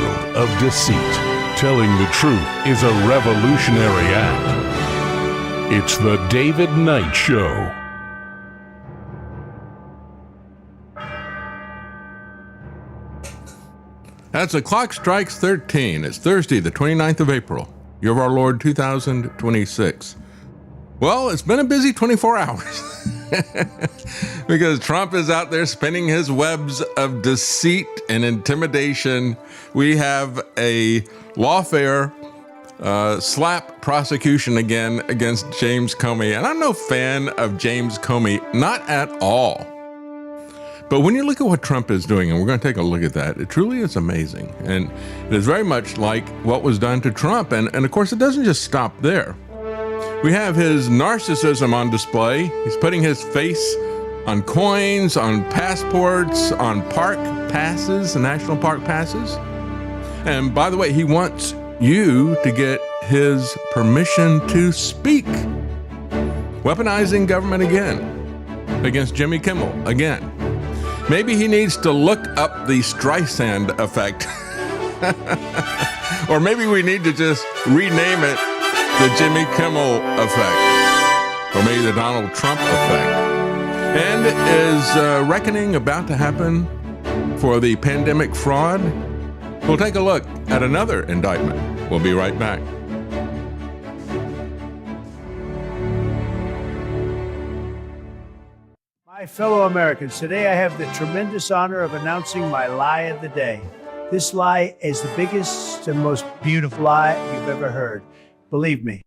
world of deceit. Telling the truth is a revolutionary act. It's the David Knight Show. As the clock strikes 13, it's Thursday, the 29th of April, year of our Lord 2026. Well, it's been a busy 24 hours because Trump is out there spinning his webs of deceit and intimidation. We have a lawfare slap prosecution again against James Comey. And I'm no fan of James Comey, not at all. But when you look at what Trump is doing, and we're going to take a look at that, it truly is amazing. And it is very much like what was done to Trump. And of course, it doesn't just stop there. We have his narcissism on display. He's putting his face on coins, on passports, on park passes, national park passes. And by the way, he wants you to get his permission to speak. Weaponizing government again against Jimmy Kimmel again. Maybe he needs to look up the Streisand effect. Or maybe we need to just rename it the Jimmy Kimmel effect. Or maybe the Donald Trump effect. And is reckoning about to happen for the pandemic fraud? We'll take a look at another indictment. We'll be right back. My fellow Americans, today I have the tremendous honor of announcing my lie of the day. This lie is the biggest and most beautiful lie you've ever heard. Believe me.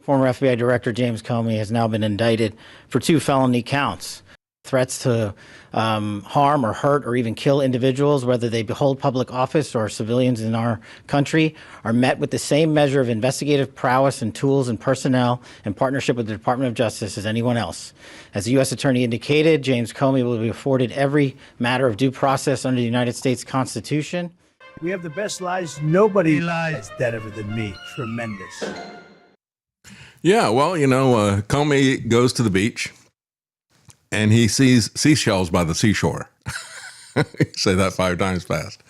Former FBI Director James Comey has now been indicted for 2 felony counts. Threats to harm or hurt or even kill individuals, whether they hold public office or civilians in our country, are met with the same measure of investigative prowess and tools and personnel in partnership with the Department of Justice as anyone else. As the U.S. Attorney indicated, James Comey will be afforded every matter of due process under the United States Constitution. We have the best lies. Nobody lies better than me. Tremendous. Yeah, well, you know, Comey goes to the beach. And he sees seashells by the seashore. Say that 5 times fast.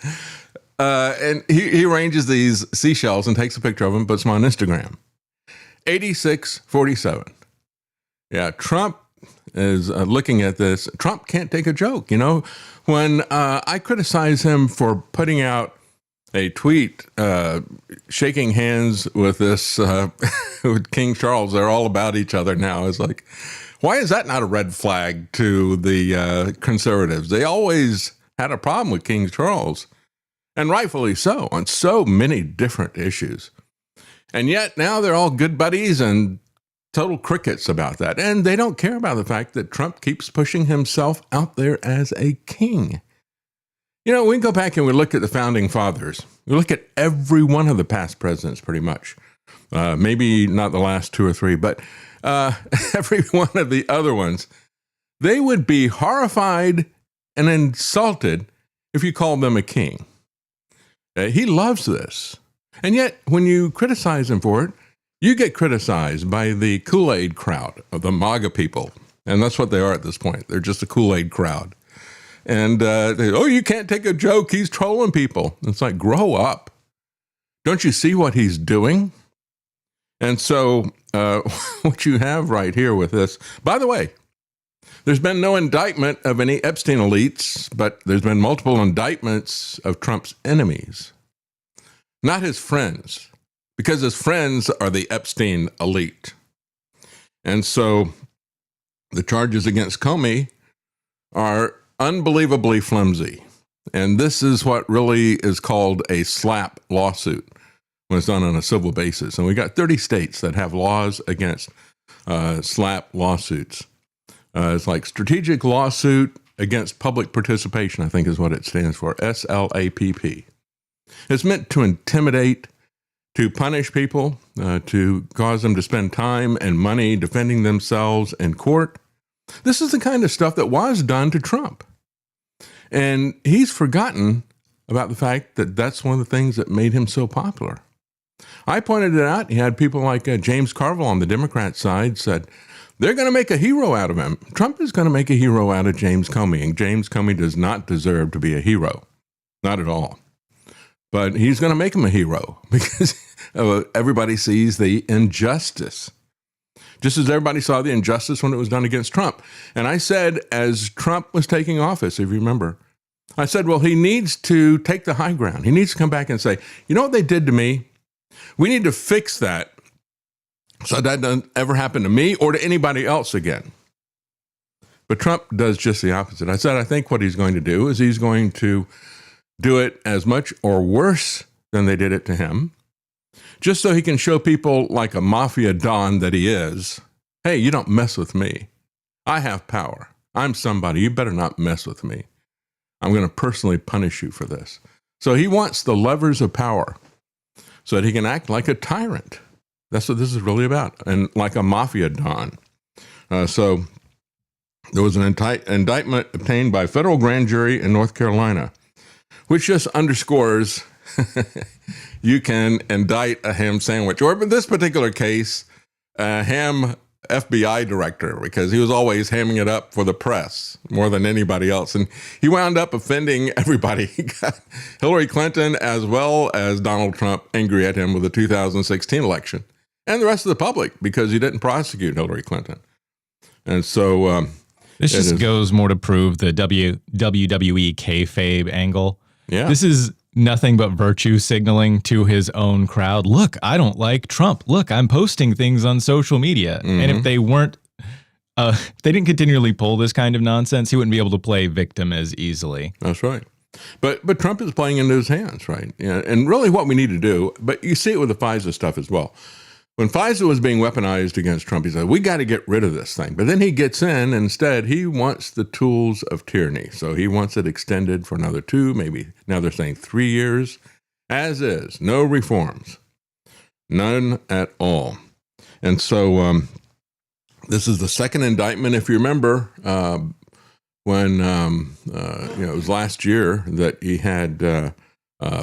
And he arranges these seashells and takes a picture of them, puts them on Instagram. 8647. Yeah, Trump is looking at this. Trump can't take a joke. You know, when I criticize him for putting out a tweet shaking hands with this with King Charles, they're all about each other now. It's like, why is that not a red flag to the conservatives? They always had a problem with King Charles, and rightfully so, on so many different issues. And yet now they're all good buddies and total crickets about that. And they don't care about the fact that Trump keeps pushing himself out there as a king. You know, we can go back and we look at the founding fathers. We look at every one of the past presidents pretty much. Maybe not the last 2 or 3, but every one of the other ones, they would be horrified and insulted if you called them a king. He loves this. And yet, when you criticize him for it, you get criticized by the Kool-Aid crowd of the MAGA people. And that's what they are at this point. They're just a Kool-Aid crowd. And you can't take a joke. He's trolling people. It's like, grow up. Don't you see what he's doing? And so what you have right here with this, by the way, there's been no indictment of any Epstein elites, but there's been multiple indictments of Trump's enemies, not his friends, because his friends are the Epstein elite. And so the charges against Comey are unbelievably flimsy. And this is what really is called a slap lawsuit when it's done on a civil basis. And we got 30 states that have laws against slap lawsuits. It's like strategic lawsuit against public participation, I think is what it stands for, SLAPP. It's meant to intimidate, to punish people, to cause them to spend time and money defending themselves in court. This is the kind of stuff that was done to Trump. And he's forgotten about the fact that that's one of the things that made him so popular. I pointed it out. He had people like James Carville on the Democrat side said, they're going to make a hero out of him. Trump is going to make a hero out of James Comey, and James Comey does not deserve to be a hero. Not at all. but he's going to make him a hero because everybody sees the injustice, just as everybody saw the injustice when it was done against Trump. And I said, as Trump was taking office, if you remember, I said, well, he needs to take the high ground. He needs to come back and say, you know what they did to me? We need to fix that so that doesn't ever happen to me or to anybody else again. But Trump does just the opposite. I said, I think what he's going to do is he's going to do it as much or worse than they did it to him, just so he can show people like a mafia don that he is, hey, you don't mess with me. I have power. I'm somebody. You better not mess with me. I'm going to personally punish you for this. So he wants the levers of power so that he can act like a tyrant. That's what this is really about, and like a mafia don. So there was an indictment obtained by a federal grand jury in North Carolina, which just underscores you can indict a ham sandwich, or in this particular case, a ham FBI director, because he was always hamming it up for the press more than anybody else. And he wound up offending everybody. He got Hillary Clinton as well as Donald Trump angry at him with the 2016 election, and the rest of the public, because he didn't prosecute Hillary Clinton. And so this just goes more to prove the WWE kayfabe angle. Yeah. This is nothing but virtue signaling to his own crowd. Look, I don't like Trump. Look, I'm posting things on social media. Mm-hmm. And if they weren't, if they didn't continually pull this kind of nonsense, he wouldn't be able to play victim as easily. That's right. But Trump is playing into his hands, right? Yeah. And really what we need to do, but you see it with the FISA stuff as well. When FISA was being weaponized against Trump, he said, we got to get rid of this thing. But then he gets in, and instead, he wants the tools of tyranny. So he wants it extended for another 2, maybe now they're saying 3 years, as is. No reforms. None at all. And so this is the second indictment. If you remember, when it was last year that he had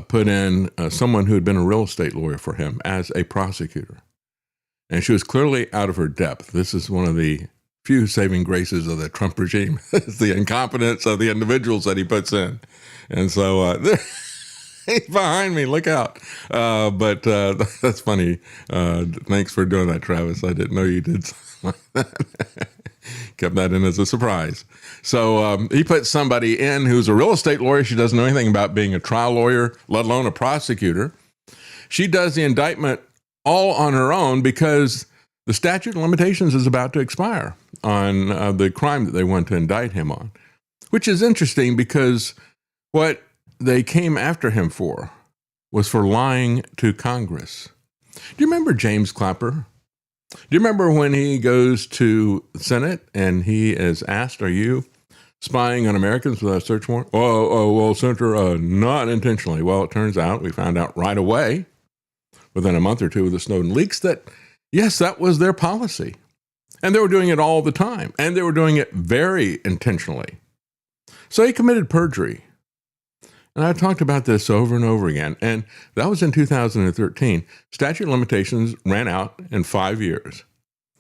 put in someone who had been a real estate lawyer for him as a prosecutor. And she was clearly out of her depth. This is one of the few saving graces of the Trump regime. It's the incompetence of the individuals that he puts in. And so he's behind me. Look out. But that's funny. Thanks for doing that, Travis. I didn't know you did something like that. Kept that in as a surprise. So he put somebody in who's a real estate lawyer. She doesn't know anything about being a trial lawyer, let alone a prosecutor. She does the indictment all on her own because the statute of limitations is about to expire on the crime that they want to indict him on, which is interesting because what they came after him for was for lying to Congress. Do you remember James Clapper? Do you remember when he goes to the Senate and he is asked, are you spying on Americans without a search warrant? Well, Senator, not intentionally. Well, it turns out, we found out right away, within a month or two of the Snowden leaks, that yes, that was their policy. And they were doing it all the time. And they were doing it very intentionally. So he committed perjury. And I talked about this over and over again. And that was in 2013. Statute of limitations ran out in 5 years.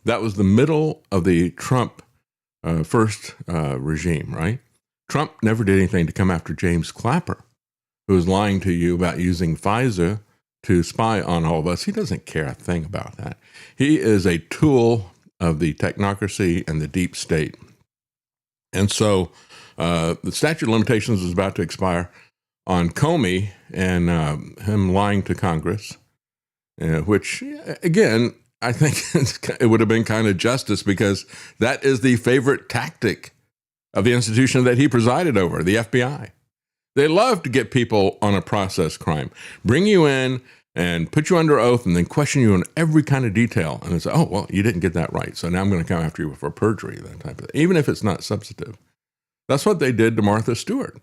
That was the middle of the Trump first regime, right? Trump never did anything to come after James Clapper, who was lying to you about using FISA to spy on all of us. He doesn't care a thing about that. He is a tool of the technocracy and the deep state. And so the statute of limitations was about to expire on Comey and him lying to Congress, which, again, I think it would have been kind of justice because that is the favorite tactic of the institution that he presided over, the FBI. They love to get people on a process crime, bring you in and put you under oath and then question you on every kind of detail. And they say, oh, well, you didn't get that right. So now I'm going to come after you for perjury, that type of thing, even if it's not substantive. That's what they did to Martha Stewart.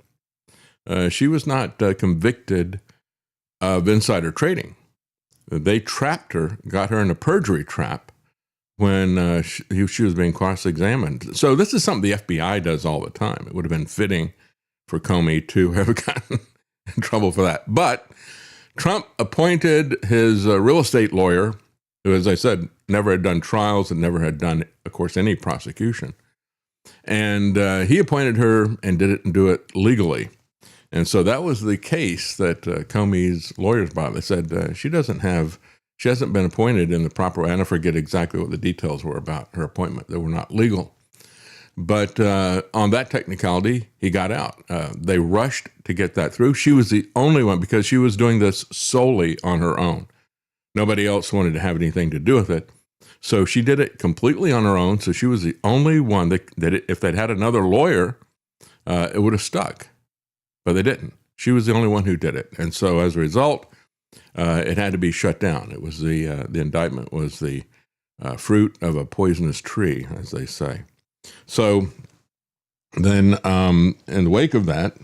She was not convicted of insider trading. They trapped her, got her in a perjury trap when she was being cross-examined. So this is something the FBI does all the time. It would have been fitting for Comey to have gotten in trouble for that. But Trump appointed his real estate lawyer, who, as I said, never had done trials and never had done, of course, any prosecution. And he appointed her and didn't do it legally. And so that was the case that Comey's lawyers brought. They said she hasn't been appointed in the proper way. And I forget exactly what the details were about her appointment. They were not legal. But on that technicality, he got out. They rushed to get that through. She was the only one, because she was doing this solely on her own. Nobody else wanted to have anything to do with it. So she did it completely on her own. So she was the only one that if they'd had another lawyer, it would have stuck. But they didn't. She was the only one who did it. And so as a result, it had to be shut down. It was the indictment was the fruit of a poisonous tree, as they say. So then in the wake of that,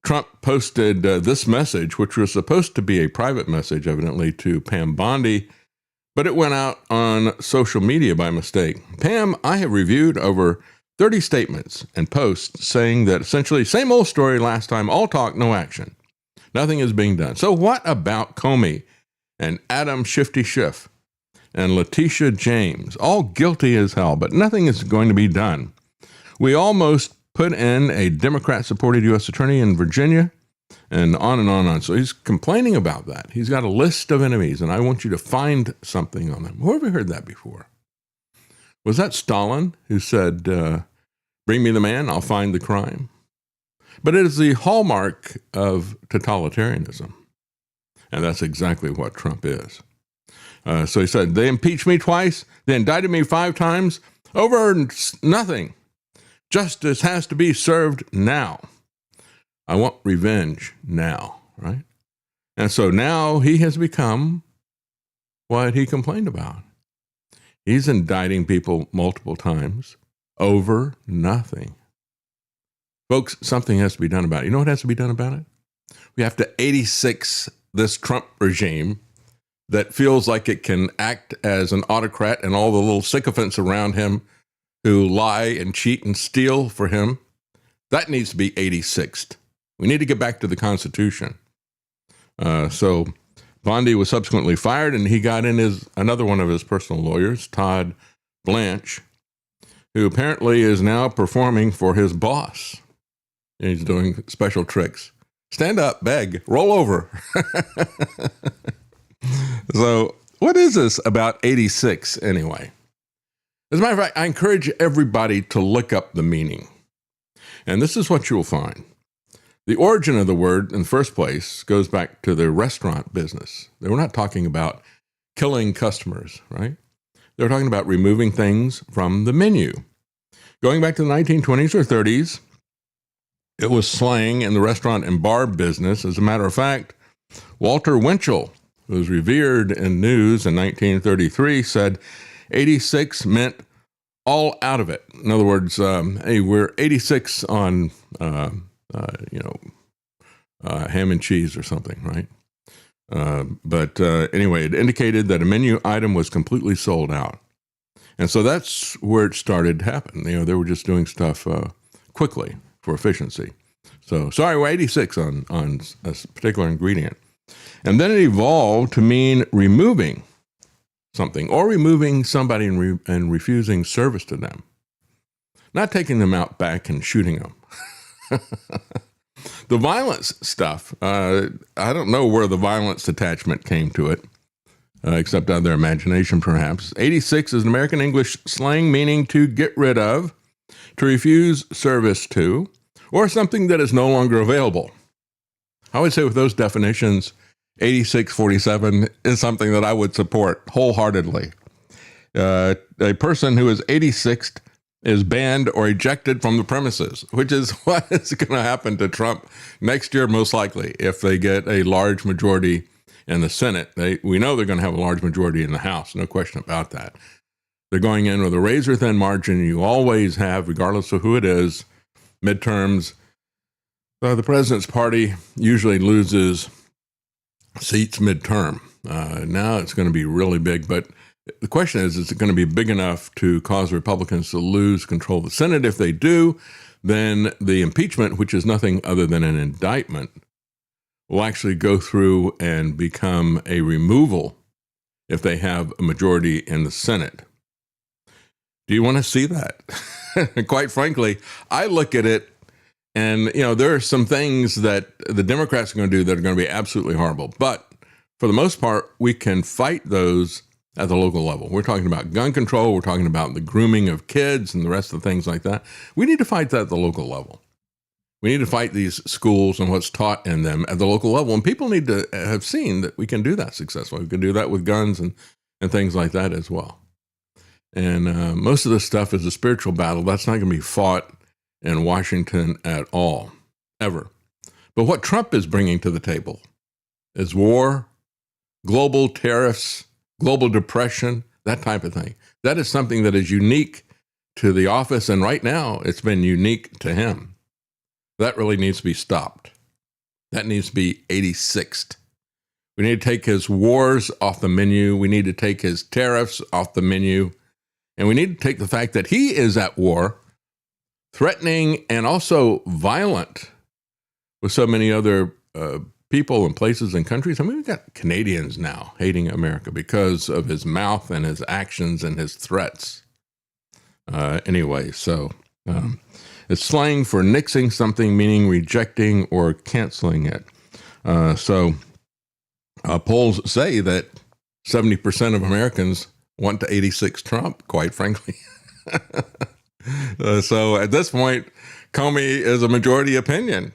Trump posted this message, which was supposed to be a private message, evidently, to Pam Bondi, but it went out on social media by mistake. Pam, I have reviewed over 30 statements and posts saying that essentially same old story last time, all talk, no action. Nothing is being done. So what about Comey and Adam Shifty Schiff and Letitia James? All guilty as hell, but nothing is going to be done. We almost put in a Democrat-supported U.S. attorney in Virginia, and on and on and on. So he's complaining about that. He's got a list of enemies, and I want you to find something on them. Where have we heard that before? Was that Stalin who said, bring me the man, I'll find the crime? But it is the hallmark of totalitarianism, and that's exactly what Trump is. So he said, they impeached me twice, they indicted me 5 times, over nothing. Justice has to be served now. I want revenge now, right? And so now he has become what he complained about. He's indicting people multiple times over nothing. Folks, something has to be done about it. You know what has to be done about it? We have to 86 this Trump regime that feels like it can act as an autocrat, and all the little sycophants around him who lie and cheat and steal for him. That needs to be 86th. We need to get back to the Constitution. So Bondi was subsequently fired, and he got in another one of his personal lawyers, Todd Blanche, who apparently is now performing for his boss. And he's doing special tricks. Stand up, beg, roll over. So what is this about 86 anyway? As a matter of fact, I encourage everybody to look up the meaning. And this is what you'll find. The origin of the word in the first place goes back to the restaurant business. They were not talking about killing customers, right? They were talking about removing things from the menu. Going back to the 1920s or 30s, it was slang in the restaurant and bar business. As a matter of fact, Walter Winchell, who was revered in news in 1933, said 86 meant all out of it. In other words, hey, we're 86 on, ham and cheese or something, right? But anyway, it indicated that a menu item was completely sold out. And so that's where it started to happen. You know, they were just doing stuff quickly for efficiency. So, sorry, we're 86 on a particular ingredient. And then it evolved to mean removing something, or removing somebody and refusing service to them. Not taking them out back and shooting them. The violence stuff, I don't know where the violence attachment came to it, except out of their imagination perhaps. 86 is an American English slang meaning to get rid of, to refuse service to, or something that is no longer available. I would say with those definitions, 8647 is something that I would support wholeheartedly. A person who is 86th is banned or ejected from the premises, which is what is going to happen to Trump next year, most likely, if they get a large majority in the Senate. We know they're going to have a large majority in the House, no question about that. They're going in with a razor-thin margin. You always have, regardless of who it is, midterms. The president's party usually loses seats midterm. Now it's going to be really big, but the question is it going to be big enough to cause Republicans to lose control of the Senate? If they do, then the impeachment, which is nothing other than an indictment, will actually go through and become a removal if they have a majority in the Senate. Do you want to see that? Quite frankly, I look at it And, there are some things that the Democrats are going to do that are going to be absolutely horrible. But for the most part, we can fight those at the local level. We're talking about gun control. We're talking about the grooming of kids and the rest of the things like that. We need to fight that at the local level. We need to fight these schools and what's taught in them at the local level. And people need to have seen that we can do that successfully. We can do that with guns and things like that as well. And most of this stuff is a spiritual battle. That's not going to be fought in Washington at all, ever. But what Trump is bringing to the table is war, global tariffs, global depression, that type of thing. That is something that is unique to the office. And right now, it's been unique to him. That really needs to be stopped. That needs to be 86th. We need to take his wars off the menu. We need to take his tariffs off the menu. And we need to take the fact that he is at war, threatening and also violent with so many other people and places and countries. I mean, we've got Canadians now hating America because of his mouth and his actions and his threats. It's slang for nixing something, meaning rejecting or canceling it. Polls say that 70% of Americans want to 86 Trump, quite frankly. So at this point, Comey is a majority opinion.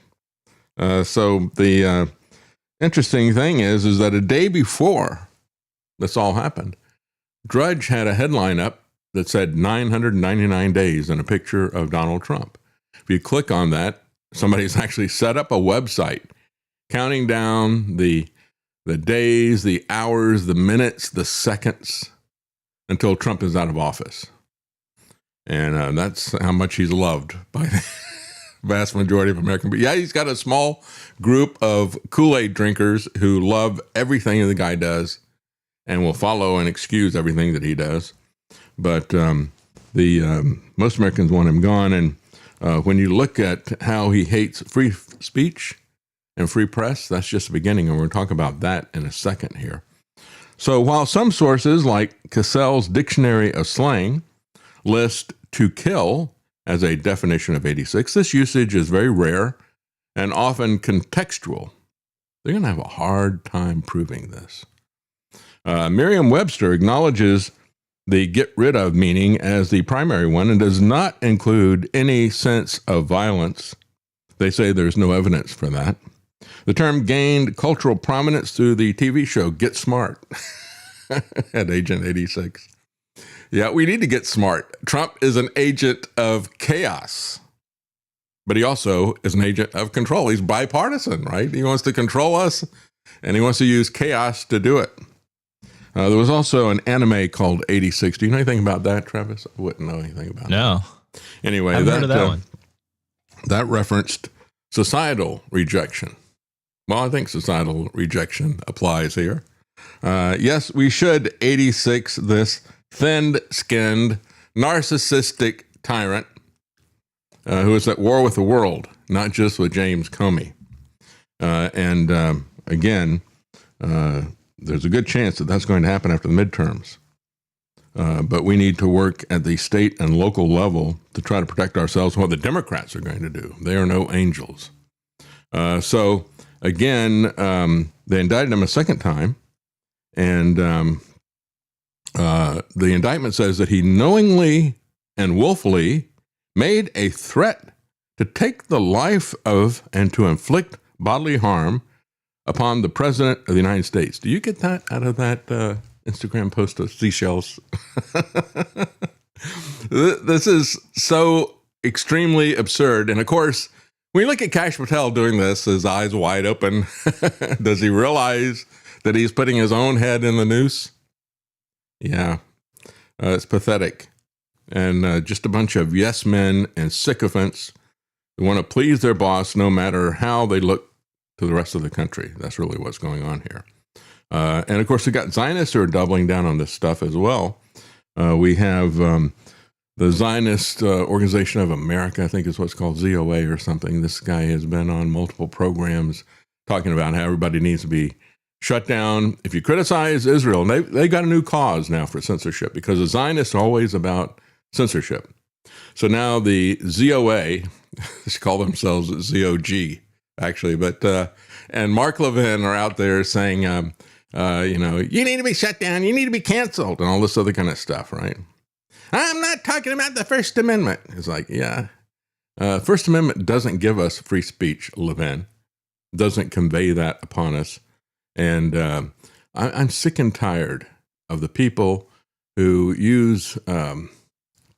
So the interesting thing is that a day before this all happened, Drudge had a headline up that said 999 days and a picture of Donald Trump. If you click on that, somebody's actually set up a website counting down the days, the hours, the minutes, the seconds until Trump is out of office. And that's how much he's loved by the vast majority of American people. Yeah, he's got a small group of Kool-Aid drinkers who love everything the guy does and will follow and excuse everything that he does. But most Americans want him gone. And when you look at how he hates free speech and free press, that's just the beginning. And we're going to talk about that in a second here. So while some sources like Cassell's Dictionary of Slang list to kill as a definition of 86, this usage is very rare and often contextual. They're going to have a hard time proving this. Merriam-Webster acknowledges the get rid of meaning as the primary one and does not include any sense of violence. They say there's no evidence for that. The term gained cultural prominence through the TV show Get Smart at Agent 86. Yeah, we need to get smart. Trump is an agent of chaos, but he also is an agent of control. He's bipartisan, right? He wants to control us, and he wants to use chaos to do it. There was also an anime called 86. Do you know anything about that, Travis? I wouldn't know anything about that. No. Anyway, I've heard of that one. That referenced societal rejection. Well, I think societal rejection applies here. Yes, we should 86 this thin-skinned, narcissistic tyrant who is at war with the world, not just with James Comey. Again, there's a good chance that that's going to happen after the midterms. But we need to work at the state and local level to try to protect ourselves from what the Democrats are going to do. They are no angels. So, again, they indicted him a second time. And the indictment says that he knowingly and willfully made a threat to take the life of and to inflict bodily harm upon the President of the United States. Do you get that out of that Instagram post of Seashells? This is so extremely absurd. And of course, when you look at Kash Patel doing this, his eyes wide open, does he realize that he's putting his own head in the noose? Yeah, it's pathetic. And just a bunch of yes men and sycophants who want to please their boss no matter how they look to the rest of the country. That's really what's going on here. And of course, we got Zionists who are doubling down on this stuff as well. We have the Zionist Organization of America, I think is what's called ZOA or something. This guy has been on multiple programs talking about how everybody needs to be shut down. If you criticize Israel, and they got a new cause now for censorship because the Zionists are always about censorship. So now the ZOA, they call themselves ZOG, actually, but and Mark Levin are out there saying, you need to be shut down, you need to be canceled, and all this other kind of stuff, right? I'm not talking about the First Amendment. It's like, yeah. First Amendment doesn't give us free speech, Levin. Doesn't convey that upon us. And I'm sick and tired of the people who use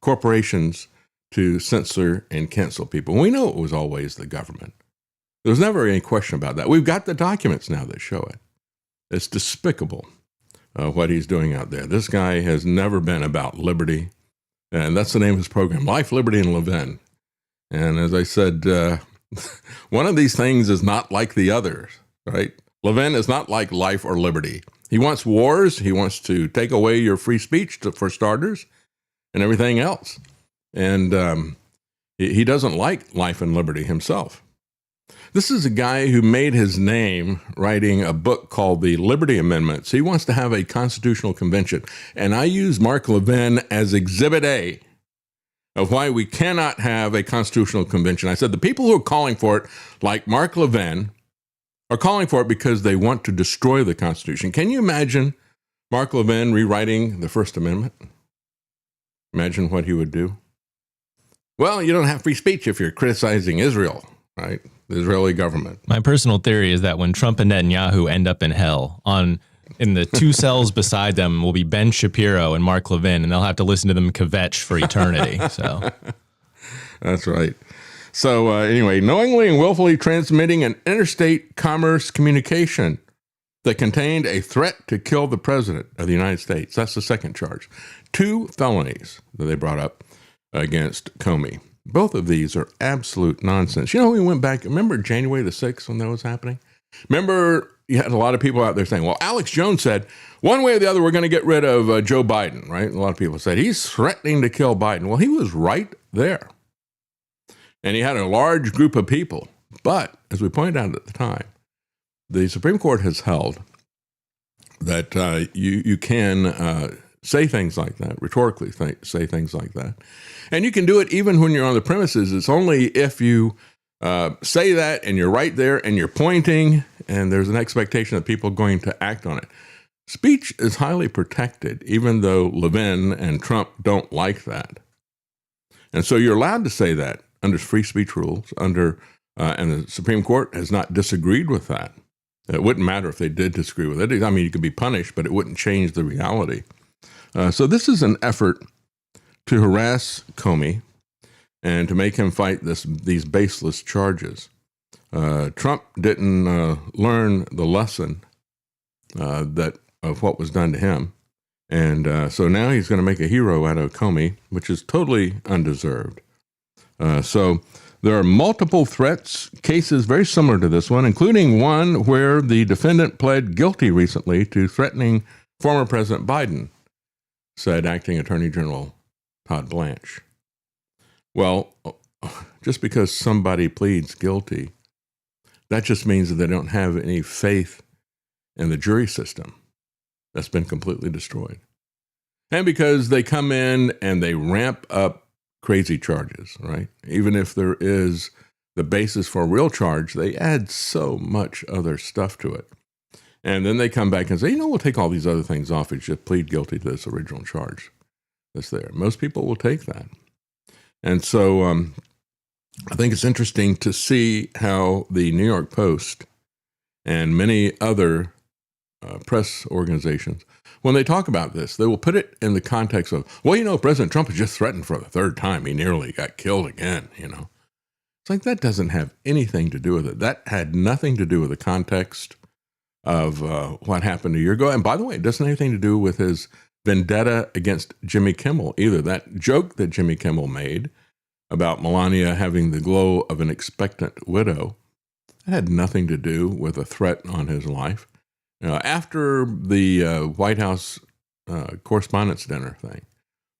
corporations to censor and cancel people. We know it was always the government. There was never any question about that. We've got the documents now that show it. It's despicable what he's doing out there. This guy has never been about liberty. And that's the name of his program, Life, Liberty, and Levin. And as I said, one of these things is not like the others, right? Levin is not like life or liberty. He wants wars. He wants to take away your free speech, for starters, and everything else. And he doesn't like life and liberty himself. This is a guy who made his name writing a book called the Liberty Amendments. He wants to have a constitutional convention. And I use Mark Levin as Exhibit A of why we cannot have a constitutional convention. I said the people who are calling for it, like Mark Levin, are calling for it because they want to destroy the Constitution. Can you imagine Mark Levin rewriting the First Amendment? Imagine what he would do. Well, you don't have free speech if you're criticizing Israel, right? The Israeli government. My personal theory is that when Trump and Netanyahu end up in hell, in the two cells beside them will be Ben Shapiro and Mark Levin, and they'll have to listen to them kvetch for eternity. So that's right. So anyway, knowingly and willfully transmitting an interstate commerce communication that contained a threat to kill the president of the United States. That's the second charge. 2 felonies that they brought up against Comey. Both of these are absolute nonsense. You know, we went back, remember January the 6th when that was happening? Remember, you had a lot of people out there saying, well, Alex Jones said, one way or the other, we're going to get rid of Joe Biden, right? A lot of people said, he's threatening to kill Biden. Well, he was right there. And he had a large group of people. But, as we pointed out at the time, the Supreme Court has held that you can say things like that, rhetorically say things like that. And you can do it even when you're on the premises. It's only if you say that and you're right there and you're pointing and there's an expectation that people are going to act on it. Speech is highly protected, even though Levin and Trump don't like that. And so you're allowed to say that under free speech rules, and the Supreme Court has not disagreed with that. It wouldn't matter if they did disagree with it. I mean, you could be punished, but it wouldn't change the reality. So this is an effort to harass Comey and to make him fight these baseless charges. Trump didn't learn the lesson of what was done to him. And so now he's going to make a hero out of Comey, which is totally undeserved. So there are multiple threats, cases very similar to this one, including one where the defendant pled guilty recently to threatening former President Biden, said Acting Attorney General Todd Blanche. Well, just because somebody pleads guilty, that just means that they don't have any faith in the jury system. That's been completely destroyed. And because they come in and they ramp up crazy charges, right? Even if there is the basis for a real charge, they add so much other stuff to it. And then they come back and say, we'll take all these other things off and just plead guilty to this original charge that's there. Most people will take that. And so I think it's interesting to see how the New York Post and many other press organizations, when they talk about this, they will put it in the context of, President Trump was just threatened for the third time. He nearly got killed again, It's like that doesn't have anything to do with it. That had nothing to do with the context of what happened a year ago. And by the way, it doesn't have anything to do with his vendetta against Jimmy Kimmel either. That joke that Jimmy Kimmel made about Melania having the glow of an expectant widow, that had nothing to do with a threat on his life. After the White House Correspondents' Dinner thing,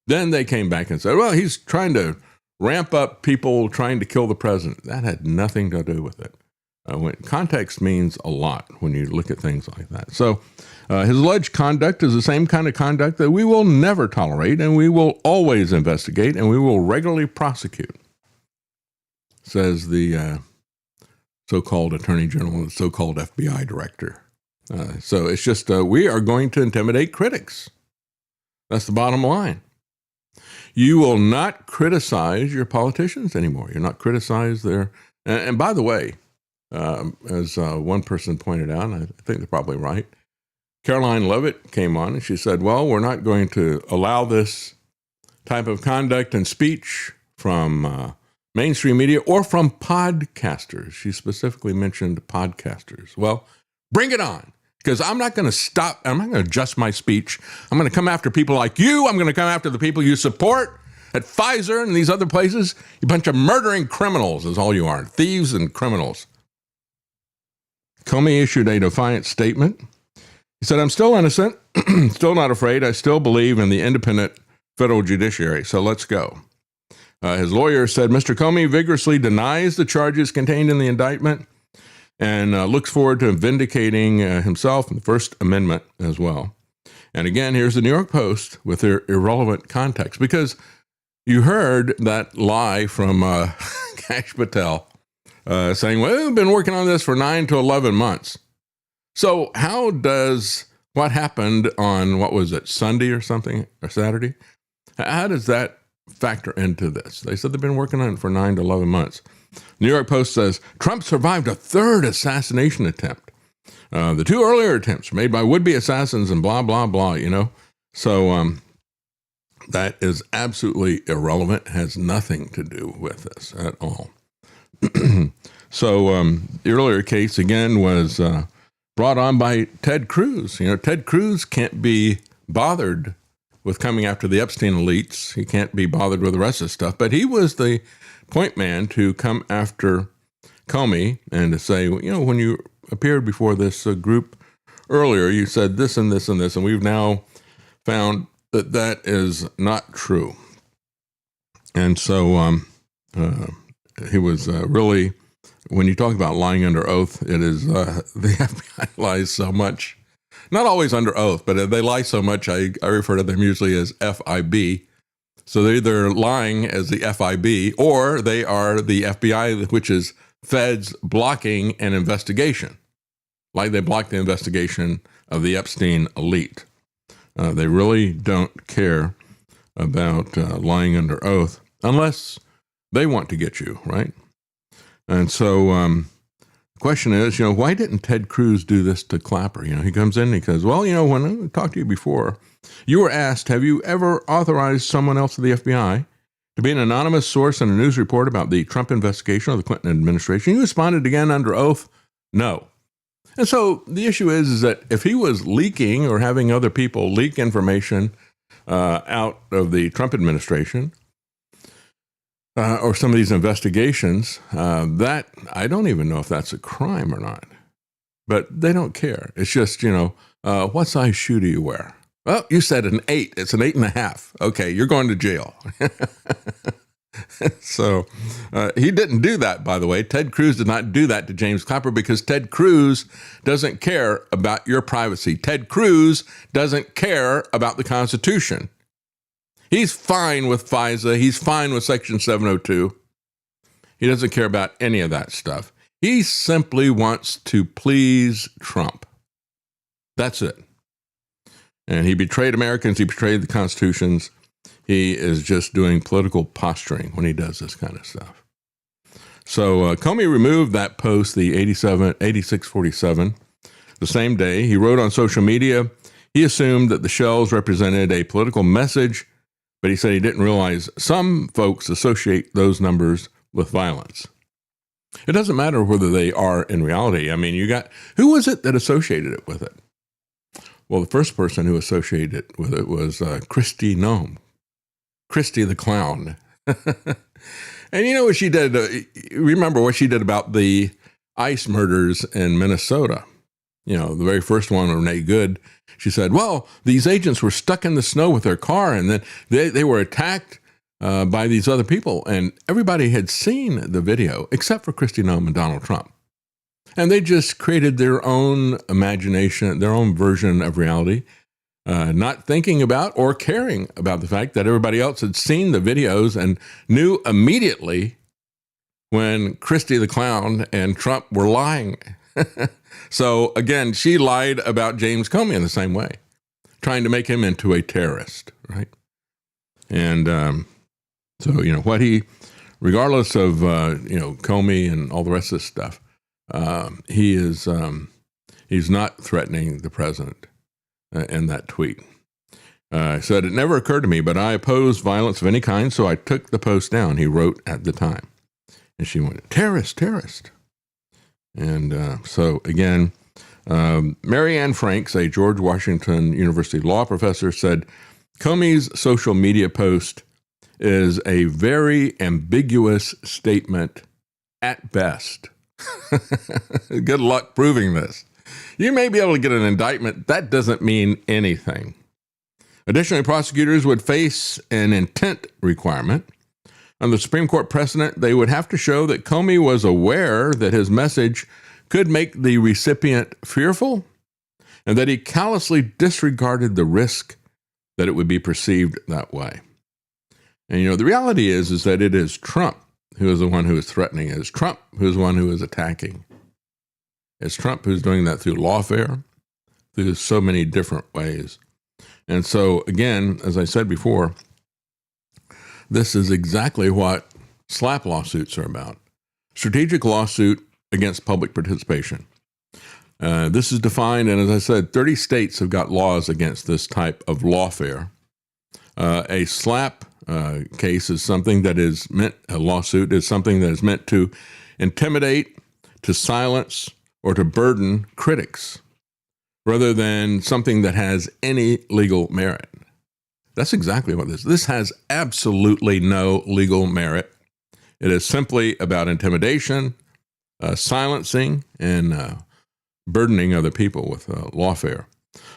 then they came back and said, well, he's trying to ramp up people trying to kill the president. That had nothing to do with it. When context means a lot when you look at things like that. So his alleged conduct is the same kind of conduct that we will never tolerate, and we will always investigate, and we will regularly prosecute, says the so-called Attorney General, the so-called FBI director. So it's just we are going to intimidate critics. That's the bottom line. You will not criticize your politicians anymore. You're not criticize their. And by the way, as one person pointed out, and I think they're probably right, Caroline Levitt came on and she said, well, we're not going to allow this type of conduct and speech from mainstream media or from podcasters. She specifically mentioned podcasters. Well, bring it on, because I'm not going to stop. I'm not going to adjust my speech. I'm going to come after people like you. I'm going to come after the people you support at Pfizer and these other places. You bunch of murdering criminals is all you are, thieves and criminals. Comey issued a defiant statement. He said, I'm still innocent, still not afraid. I still believe in the independent federal judiciary. So let's go. His lawyer said, Mr. Comey vigorously denies the charges contained in the indictment and looks forward to vindicating himself in the First Amendment as well. And again, here's the New York Post with their irrelevant context, because you heard that lie from Kash Patel saying, well, we've been working on this for 9 to 11 months. So how does what happened on, what was it, Sunday or something, or Saturday? How does that factor into this? They said they've been working on it for 9 to 11 months. New York Post says, Trump survived a third assassination attempt. The 2 earlier attempts were made by would-be assassins and blah, blah, blah, you know. So that is absolutely irrelevant, has nothing to do with this at all. So the earlier case, again, was brought on by Ted Cruz. You know, Ted Cruz can't be bothered with coming after the Epstein elites. He can't be bothered with the rest of the stuff. But he was the point man to come after Comey and to say, you know, when you appeared before this group earlier, you said this and this and this, and we've now found that that is not true. And so he was really, when you talk about lying under oath, it is the FBI lies so much. Not always under oath, but they lie so much, I refer to them usually as FIB. So they're either lying as the FIB or they are the FBI, which is feds blocking an investigation, like they blocked the investigation of the Epstein elite. They really don't care about lying under oath unless they want to get you, right? And so the question is, you know, why didn't Ted Cruz do this to Clapper? You know, he comes in and he says, well, you know, when I talked to you before, you were asked, have you ever authorized someone else to the FBI to be an anonymous source in a news report about the Trump investigation of the Clinton administration? You responded again under oath, no. And so the issue is that if he was leaking or having other people leak information out of the Trump administration, or some of these investigations, that I don't even know if that's a crime or not, but they don't care. It's just, you know, what size shoe do you wear? Well, you said an 8. It's an 8.5. Okay, you're going to jail. So he didn't do that, by the way. Ted Cruz did not do that to James Clapper because Ted Cruz doesn't care about your privacy. Ted Cruz doesn't care about the Constitution. He's fine with FISA. He's fine with Section 702. He doesn't care about any of that stuff. He simply wants to please Trump. That's it. And he betrayed Americans. He betrayed the constitutions. He is just doing political posturing when he does this kind of stuff. So Comey removed that post, the 8647, the same day. He wrote on social media, he assumed that the shells represented a political message, but he said he didn't realize some folks associate those numbers with violence. It doesn't matter whether they are in reality. I mean, who was it that associated it with it? Well, the first person who associated it with it was Kristi Noem, Kristi the Clown. And you know what she did? Remember what she did about the ICE murders in Minnesota? You know, the very first one, Renee Good, she said, well, these agents were stuck in the snow with their car, and then they were attacked by these other people. And everybody had seen the video, except for Kristi Noem and Donald Trump. And they just created their own imagination, their own version of reality, not thinking about or caring about the fact that everybody else had seen the videos and knew immediately when Christie the Clown and Trump were lying. So again, she lied about James Comey in the same way, trying to make him into a terrorist, right? And so, what he, regardless of, Comey and all the rest of this stuff, he's not threatening the president in that tweet. Said, "It never occurred to me, but I oppose violence of any kind, so I took the post down," he wrote at the time. And she went, terrorist. And so again, Mary Ann Franks, a George Washington University law professor, said, Comey's social media post is a very ambiguous statement at best. Good luck proving this. You may be able to get an indictment. That doesn't mean anything. Additionally, prosecutors would face an intent requirement. On the Supreme Court precedent, they would have to show that Comey was aware that his message could make the recipient fearful and that he callously disregarded the risk that it would be perceived that way. And, the reality is that it is Trump who is the one who is threatening. It's Trump who is the one who is attacking. It's Trump who's doing that through lawfare, through so many different ways. And so, again, as I said before, this is exactly what SLAPP lawsuits are about. Strategic lawsuit against public participation. This is defined, and as I said, 30 states have got laws against this type of lawfare. A SLAPP case is something that is meant, a lawsuit is something that is meant to intimidate, to silence, or to burden critics, rather than something that has any legal merit. That's exactly what this is. This has absolutely no legal merit. It is simply about intimidation, silencing, and burdening other people with lawfare.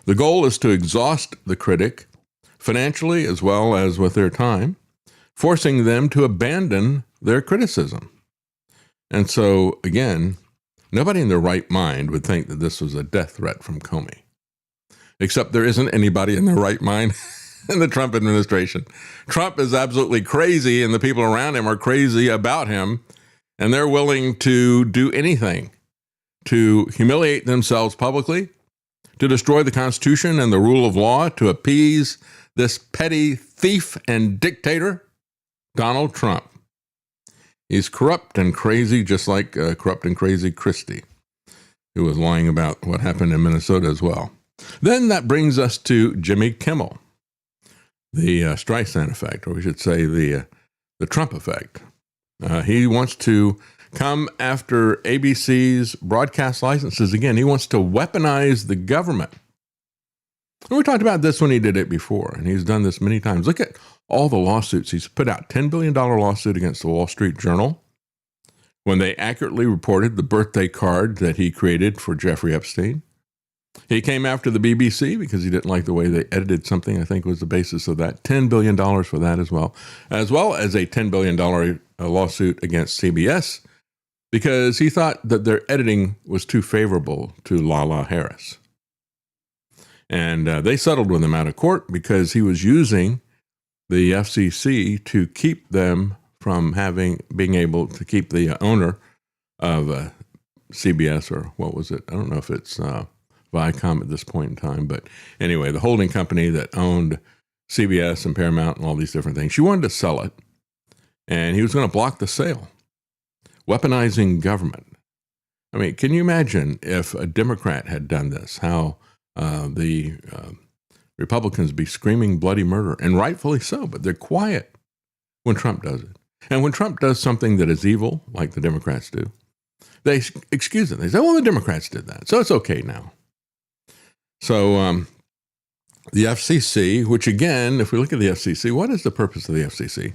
The goal is to exhaust the critic financially as well as with their time, forcing them to abandon their criticism. And so, again, nobody in their right mind would think that this was a death threat from Comey, except there isn't anybody in their right mind in the Trump administration. Trump is absolutely crazy, and the people around him are crazy about him, and they're willing to do anything to humiliate themselves publicly, to destroy the Constitution and the rule of law, to appease this petty thief and dictator, Donald Trump. He's corrupt and crazy, just like corrupt and crazy Christie, who was lying about what happened in Minnesota as well. Then that brings us to Jimmy Kimmel. The Streisand effect, or we should say the Trump effect. He wants to come after ABC's broadcast licenses again. He wants to weaponize the government. And we talked about this when he did it before, and he's done this many times. Look at all the lawsuits. He's put out $10 billion lawsuit against the Wall Street Journal when they accurately reported the birthday card that he created for Jeffrey Epstein. He came after the BBC because he didn't like the way they edited something, I think was the basis of that. $10 billion for that as well as a $10 billion lawsuit against CBS because he thought that their editing was too favorable to Lala Harris. And they settled with him out of court because he was using the FCC to keep them from being able to keep the owner of CBS, or what was it? I don't know if it's Viacom at this point in time. But anyway, the holding company that owned CBS and Paramount and all these different things, she wanted to sell it, and he was going to block the sale, weaponizing government. I mean, can you imagine if a Democrat had done this, how the Republicans would be screaming bloody murder, and rightfully so, but they're quiet when Trump does it. And when Trump does something that is evil, like the Democrats do, they excuse it. They say, well, the Democrats did that, so it's okay now. So the FCC, which again, if we look at the FCC, what is the purpose of the FCC?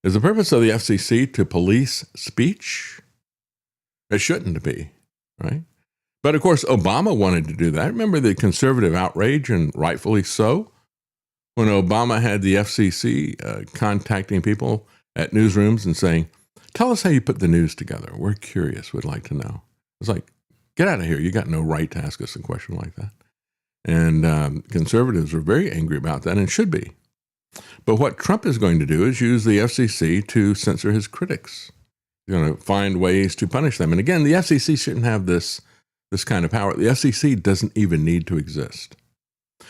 Is the purpose of the FCC to police speech? It shouldn't be, right? But of course, Obama wanted to do that. Remember the conservative outrage, and rightfully so, when Obama had the FCC contacting people at newsrooms and saying, tell us how you put the news together. We're curious. We'd like to know. It's like, Get out of here. You got no right to ask us a question like that. And conservatives are very angry about that and should be. But what Trump is going to do is use the FCC to censor his critics. He's going to find ways to punish them. And again, the FCC shouldn't have this kind of power. The FCC doesn't even need to exist.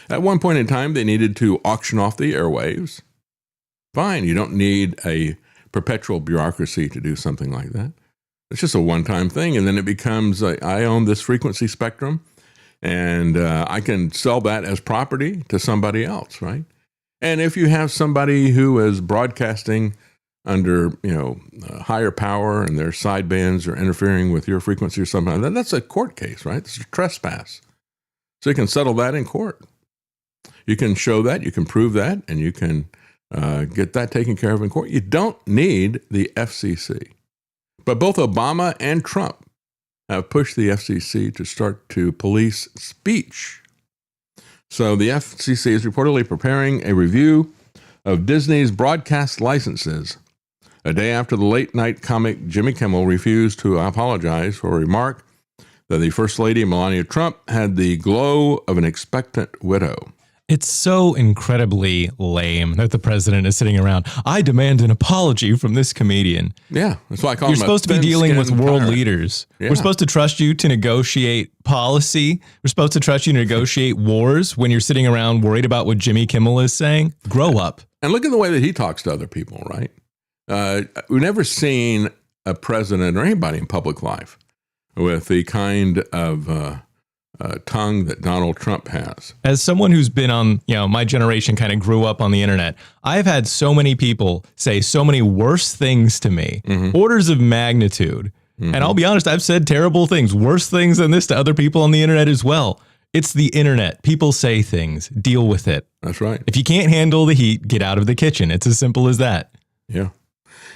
At one point in time, they needed to auction off the airwaves. Fine, you don't need a perpetual bureaucracy to do something like that. It's just a one-time thing. And then it becomes, I own this frequency spectrum, and I can sell that as property to somebody else, right? And if you have somebody who is broadcasting under, higher power and their sidebands are interfering with your frequency or something like that, that's a court case, right? It's a trespass. So you can settle that in court. You can show that, you can prove that, and you can get that taken care of in court. You don't need the FCC. But both Obama and Trump have pushed the FCC to start to police speech. So the FCC is reportedly preparing a review of Disney's broadcast licenses a day after the late-night comic Jimmy Kimmel refused to apologize for a remark that the First Lady, Melania Trump, had the glow of an expectant widow. It's so incredibly lame that the president is sitting around. I demand an apology from this comedian. Yeah, that's why I call You're him supposed to be dealing with world leaders. Yeah. We're supposed to trust you to negotiate policy. We're supposed to trust you to negotiate wars when you're sitting around worried about what Jimmy Kimmel is saying. Grow up. And look at the way that he talks to other people, right? We've never seen a president or anybody in public life with the kind of tongue that Donald Trump has. As someone who's been on, my generation kind of grew up on the internet, I've had so many people say so many worse things to me, orders of magnitude. And I'll be honest, I've said terrible things, worse things than this to other people on the internet as well. It's the internet. People say things. Deal with it. That's right. If you can't handle the heat, get out of the kitchen. It's as simple as that. Yeah.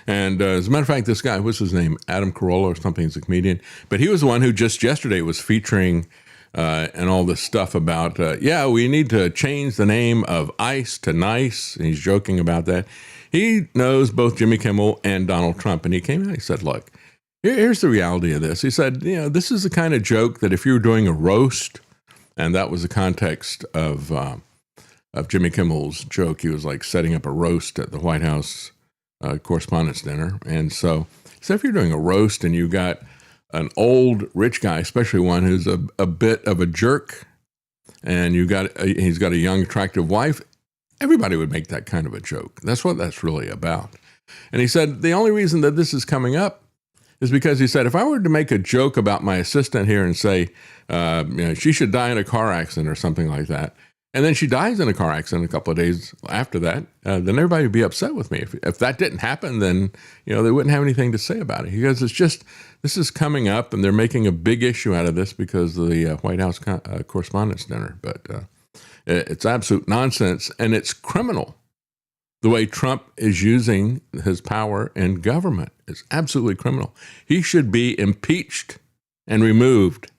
And as a matter of fact, this guy, what's his name? Adam Carolla or something, he's a comedian. But he was the one who just yesterday was featuring and all this stuff about, we need to change the name of ICE to NICE. And he's joking about that. He knows both Jimmy Kimmel and Donald Trump. And he came out and he said, look, here's the reality of this. He said, this is the kind of joke that if you were doing a roast, and that was the context of Jimmy Kimmel's joke. He was like setting up a roast at the White House Correspondents' Dinner. And so if you're doing a roast and you got an old rich guy, especially one who's a bit of a jerk, and he's got a young attractive wife, everybody would make that kind of a joke. That's what that's really about. And he said the only reason that this is coming up is because he said, if I were to make a joke about my assistant here and say, she should die in a car accident or something like that, and then she dies in a car accident a couple of days after that, then everybody would be upset with me. If that didn't happen, then, they wouldn't have anything to say about it. Because this is coming up, and they're making a big issue out of this because of the White House Correspondents' Dinner. But it's absolute nonsense, and it's criminal. The way Trump is using his power in government is absolutely criminal. He should be impeached and removed.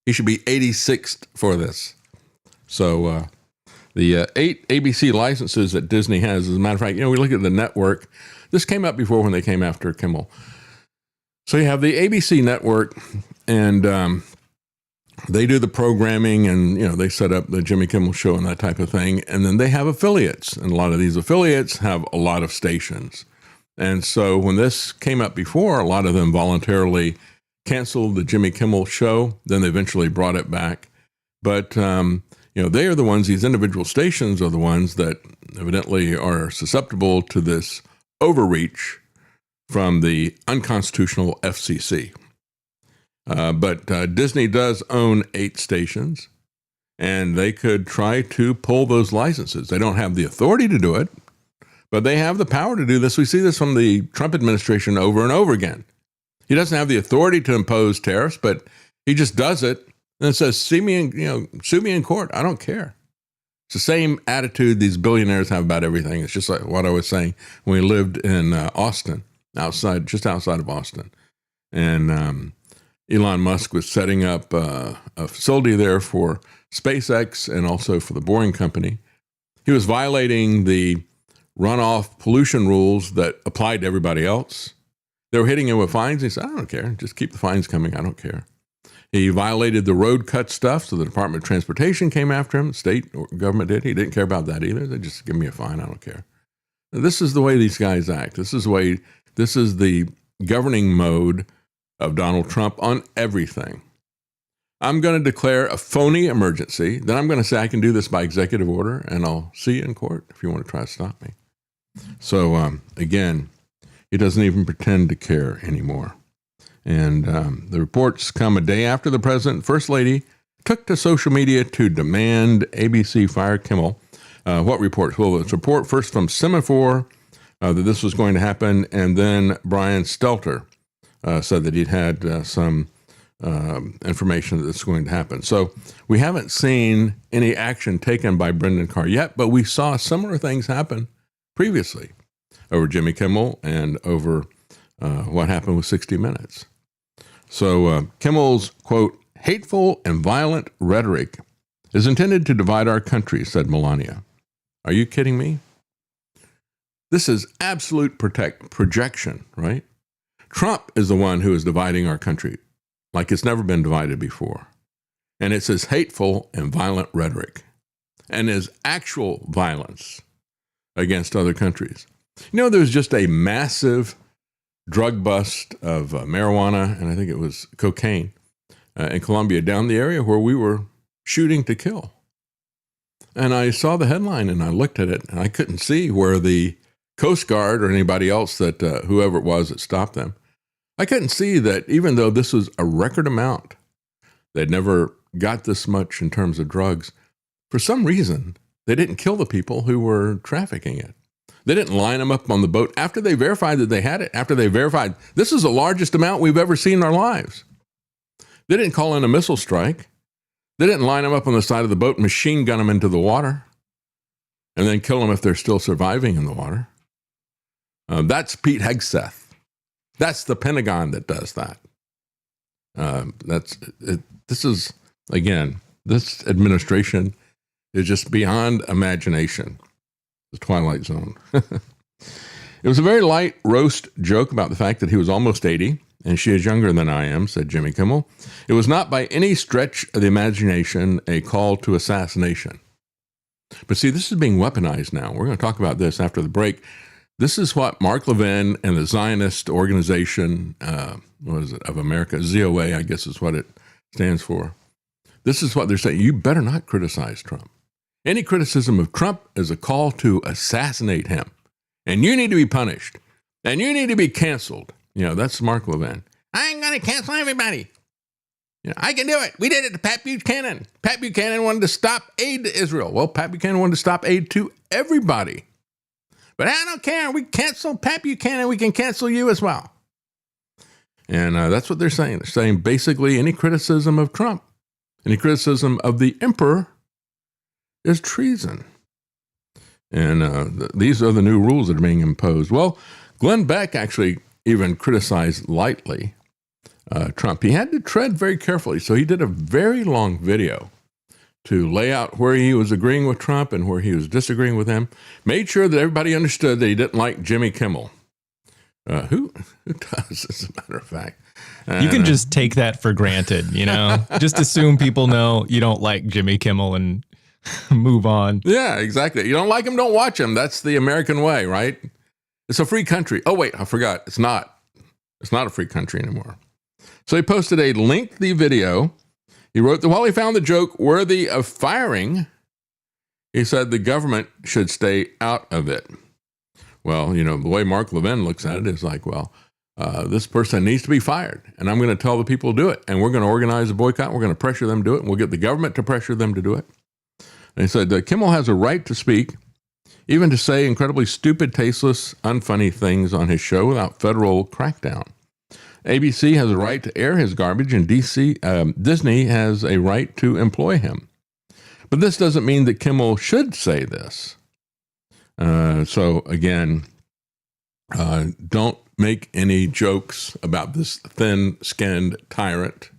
He should be 86th for this. So the 8 ABC licenses that Disney has, as a matter of fact, we look at the network. This came up before when they came after Kimmel. So you have the ABC network, and they do the programming, and they set up the Jimmy Kimmel show and that type of thing. And then they have affiliates, and a lot of these affiliates have a lot of stations. And so when this came up before, a lot of them voluntarily canceled the Jimmy Kimmel show. Then they eventually brought it back. But they are the ones, these individual stations are the ones that evidently are susceptible to this overreach from the unconstitutional FCC. But Disney does own 8 stations, and they could try to pull those licenses. They don't have the authority to do it, but they have the power to do this. We see this from the Trump administration over and over again. He doesn't have the authority to impose tariffs, but he just does it and says, sue me in court. I don't care. It's the same attitude these billionaires have about everything. It's just like what I was saying when we lived in Austin, just outside of Austin. And Elon Musk was setting up a facility there for SpaceX and also for the Boring Company. He was violating the runoff pollution rules that applied to everybody else. They were hitting him with fines. He said, I don't care. Just keep the fines coming. I don't care. He violated the road cut stuff, so the Department of Transportation came after him. The state government did. He didn't care about that either. They just give me a fine. I don't care. This is the way these guys act. This is the governing mode of Donald Trump on everything. I'm going to declare a phony emergency. Then I'm going to say I can do this by executive order, and I'll see you in court if you want to try to stop me. So, again, he doesn't even pretend to care anymore. And the reports come a day after the president and first lady took to social media to demand ABC fire Kimmel. What reports? Well, it's a report first from Semaphore that this was going to happen, and then Brian Stelter said that he'd had some information that this is going to happen. So we haven't seen any action taken by Brendan Carr yet, but we saw similar things happen previously over Jimmy Kimmel and over what happened with 60 Minutes. So Kimmel's, quote, hateful and violent rhetoric is intended to divide our country, said Melania. Are you kidding me? This is absolute projection, right? Trump is the one who is dividing our country like it's never been divided before. And it's his hateful and violent rhetoric and his actual violence against other countries. You know, there's just a massive drug bust of marijuana, and I think it was cocaine, in Colombia, down the area where we were shooting to kill. And I saw the headline, and I looked at it, and I couldn't see where the Coast Guard or anybody else that, whoever it was that stopped them, I couldn't see that even though this was a record amount, they'd never got this much in terms of drugs, for some reason, they didn't kill the people who were trafficking it. They didn't line them up on the boat after they verified that they had it, after they verified this is the largest amount we've ever seen in our lives. They didn't call in a missile strike. They didn't line them up on the side of the boat, machine gun them into the water, and then kill them if they're still surviving in the water. That's Pete Hegseth. That's the Pentagon that does that. This is, again, this administration is just beyond imagination. The Twilight Zone. It was a very light roast joke about the fact that he was almost 80 and she is younger than I am, said Jimmy Kimmel. It was not by any stretch of the imagination a call to assassination. But see, this is being weaponized now. We're going to talk about this after the break. This is what Mark Levin and the Zionist organization, of America, ZOA, I guess is what it stands for. This is what they're saying. You better not criticize Trump. Any criticism of Trump is a call to assassinate him. And you need to be punished. And you need to be canceled. You know, that's Mark Levin. I ain't going to cancel everybody. You know, I can do it. We did it to Pat Buchanan. Pat Buchanan wanted to stop aid to Israel. Well, Pat Buchanan wanted to stop aid to everybody. But I don't care. We cancel Pat Buchanan. We can cancel you as well. And that's what they're saying. They're saying basically any criticism of Trump, any criticism of the emperor is treason. And these are the new rules that are being imposed. Well, Glenn Beck actually even criticized lightly Trump. He had to tread very carefully. So he did a very long video to lay out where he was agreeing with Trump and where he was disagreeing with him. Made sure that everybody understood that he didn't like Jimmy Kimmel. Who does, as a matter of fact? You can just take that for granted, you know? Just assume people know you don't like Jimmy Kimmel and move on. Yeah, exactly. You don't like him, don't watch him. That's the American way, right? It's a free country. Oh, wait, I forgot. It's not. It's not a free country anymore. So he posted a lengthy video. He wrote that while he found the joke worthy of firing, he said the government should stay out of it. Well, you know, the way Mark Levin looks at it is like, well, this person needs to be fired, and I'm going to tell the people to do it, and we're going to organize a boycott. We're going to pressure them to do it, and we'll get the government to pressure them to do it. And he said that Kimmel has a right to speak, even to say incredibly stupid, tasteless, unfunny things on his show without federal crackdown. ABC has a right to air his garbage, and Disney has a right to employ him. But this doesn't mean that Kimmel should say this. So again, don't make any jokes about this thin-skinned tyrant.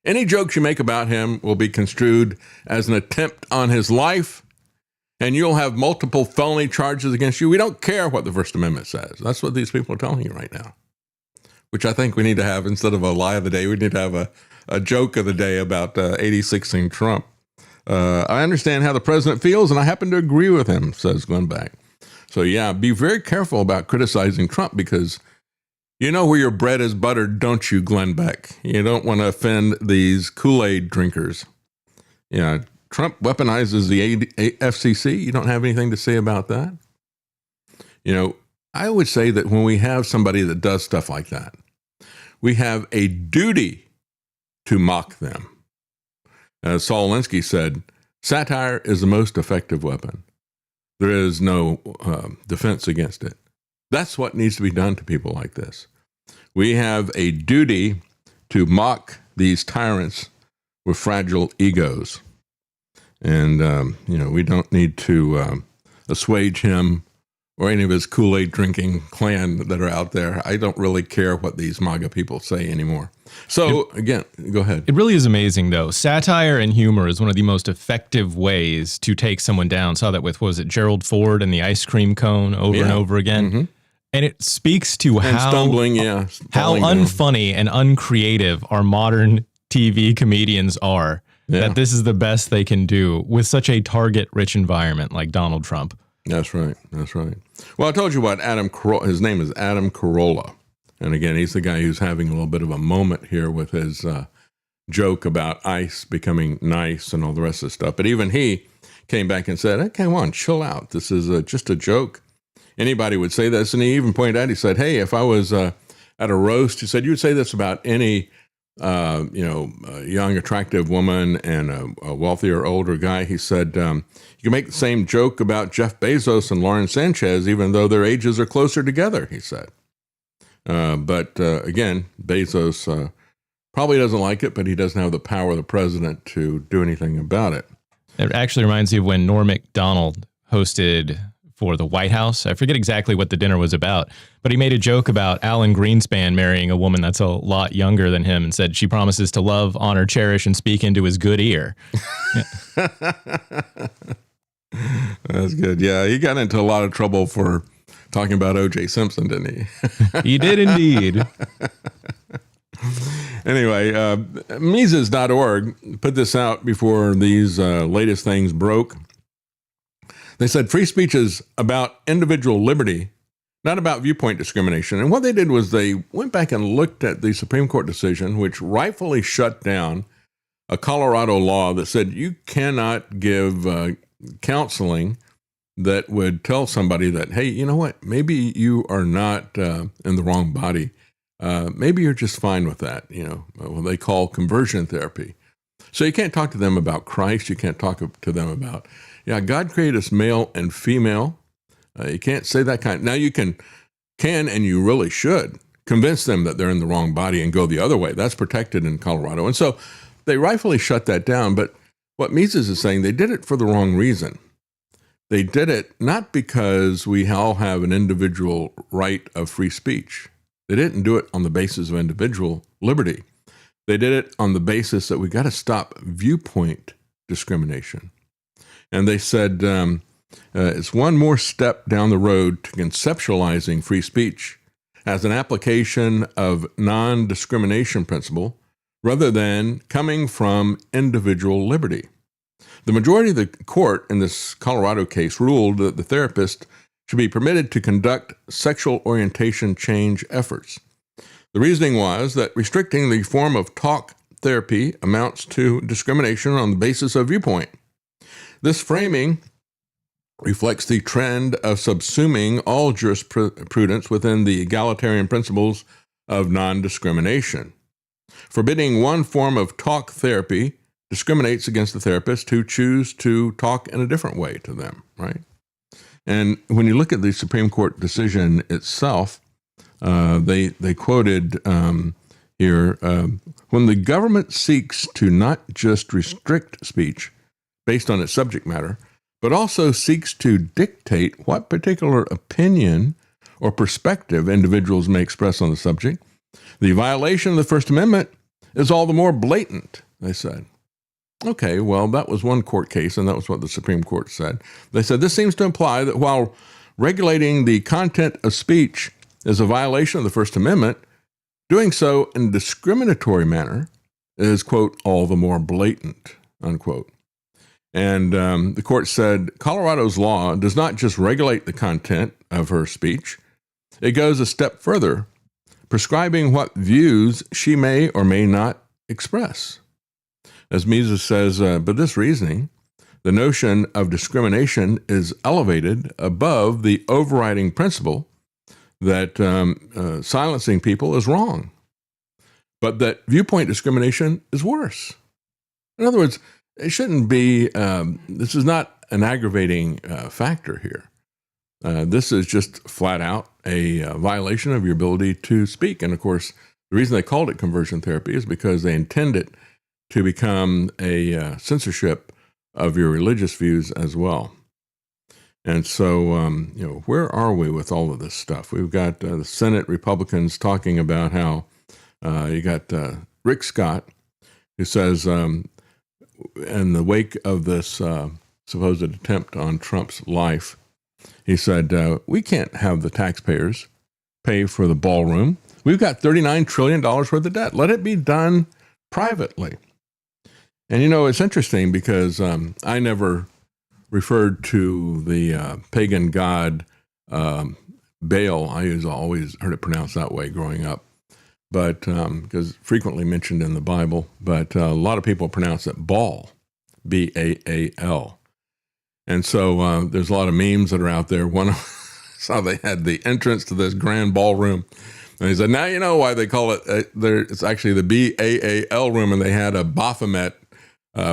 Any jokes you make about him will be construed as an attempt on his life, and you'll have multiple felony charges against you. We don't care what the First Amendment says. That's what these people are telling you right now, which I think we need to have instead of a lie of the day. We need to have a joke of the day about 86ing Trump. I understand how the president feels, and I happen to agree with him, says Glenn Beck. So, yeah, be very careful about criticizing Trump because you know where your bread is buttered, don't you, Glenn Beck? You don't want to offend these Kool-Aid drinkers. Yeah, Trump weaponizes the FCC. You don't have anything to say about that? You know, I would say that when we have somebody that does stuff like that, we have a duty to mock them. As Saul Alinsky said, satire is the most effective weapon. There is no defense against it. That's what needs to be done to people like this. We have a duty to mock these tyrants with fragile egos. And, we don't need to assuage him or any of his Kool-Aid drinking clan that are out there. I don't really care what these MAGA people say anymore. So, again, go ahead. It really is amazing, though. Satire and humor is one of the most effective ways to take someone down. Saw that with, what was it, Gerald Ford and the ice cream cone over and over again. Mm-hmm. And it speaks to how unfunny and uncreative our modern TV comedians are. Yeah. That this is the best they can do with such a target-rich environment like Donald Trump. That's right. That's right. Well, I told you what, his name is Adam Carolla. And again, he's the guy who's having a little bit of a moment here with his joke about ICE becoming nice and all the rest of the stuff. But even he came back and said, hey, come on, chill out. This is just a joke. Anybody would say this. And he even pointed out, he said, hey, if I was at a roast, he said, you would say this about any a young, attractive woman and a wealthier, older guy. He said, you can make the same joke about Jeff Bezos and Lauren Sanchez, even though their ages are closer together, he said. But again, Bezos probably doesn't like it, but he doesn't have the power of the president to do anything about it. It actually reminds me of when Norm Macdonald hosted for the White House. I forget exactly what the dinner was about, but he made a joke about Alan Greenspan marrying a woman that's a lot younger than him and said she promises to love, honor, cherish, and speak into his good ear. That's good. Yeah, he got into a lot of trouble for talking about O.J. Simpson, didn't he? He did indeed. Anyway, Mises.org put this out before these latest things broke. They said free speech is about individual liberty, not about viewpoint discrimination. And what they did was they went back and looked at the Supreme Court decision, which rightfully shut down a Colorado law that said you cannot give counseling that would tell somebody that, hey, you know what, maybe you are not in the wrong body. Maybe you're just fine with that, what they call conversion therapy. So you can't talk to them about Christ. You can't talk to them about, God created us male and female. You can't say that kind. Now you can and you really should convince them that they're in the wrong body and go the other way. That's protected in Colorado. And so they rightfully shut that down. But what Mises is saying, they did it for the wrong reason. They did it not because we all have an individual right of free speech. They didn't do it on the basis of individual liberty. They did it on the basis that we got to stop viewpoint discrimination. And they said it's one more step down the road to conceptualizing free speech as an application of non-discrimination principle rather than coming from individual liberty. The majority of the court in this Colorado case ruled that the therapist should be permitted to conduct sexual orientation change efforts. The reasoning was that restricting the form of talk therapy amounts to discrimination on the basis of viewpoint. This framing reflects the trend of subsuming all jurisprudence within the egalitarian principles of non-discrimination. Forbidding one form of talk therapy discriminates against the therapists who choose to talk in a different way to them, right? And when you look at the Supreme Court decision itself, they quoted here, when the government seeks to not just restrict speech based on its subject matter, but also seeks to dictate what particular opinion or perspective individuals may express on the subject, the violation of the First Amendment is all the more blatant, they said. Okay, well, that was one court case, and that was what the Supreme Court said. They said this seems to imply that while regulating the content of speech is a violation of the First Amendment, doing so in a discriminatory manner is, quote, all the more blatant, unquote. And the court said Colorado's law does not just regulate the content of her speech, it goes a step further, prescribing what views she may or may not express. As Mises says, but this reasoning, the notion of discrimination is elevated above the overriding principle that silencing people is wrong, but that viewpoint discrimination is worse. In other words, it shouldn't be, this is not an aggravating factor here. This is just flat out a violation of your ability to speak. And of course, the reason they called it conversion therapy is because they intend it to become a censorship of your religious views as well. And so, where are we with all of this stuff? We've got the Senate Republicans talking about how you got Rick Scott, who says, in the wake of this supposed attempt on Trump's life, he said, we can't have the taxpayers pay for the ballroom. We've got $39 trillion worth of debt. Let it be done privately. And, it's interesting because I never referred to the pagan god Baal. I always heard it pronounced that way growing up, but because frequently mentioned in the Bible. But a lot of people pronounce it Baal, B-A-A-L. And so there's a lot of memes that are out there. One saw they had the entrance to this grand ballroom. And he said, now you know why they call it, it's actually the B-A-A-L room, and they had a Baphomet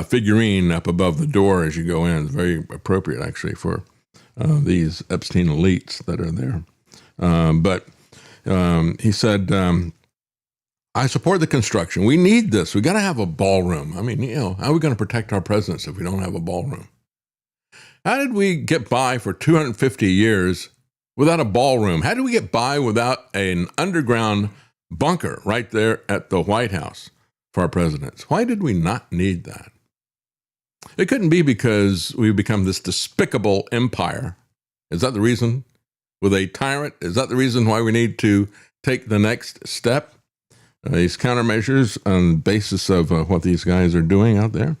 figurine up above the door as you go in. It's very appropriate, actually, for these Epstein elites that are there. But he said, I support the construction. We need this. We got to have a ballroom. I mean, how are we going to protect our presidents if we don't have a ballroom? How did we get by for 250 years without a ballroom? How did we get by without an underground bunker right there at the White House for our presidents? Why did we not need that? It couldn't be because we've become this despicable empire. Is that the reason? With a tyrant? Is that the reason why we need to take the next step? These countermeasures on the basis of what these guys are doing out there.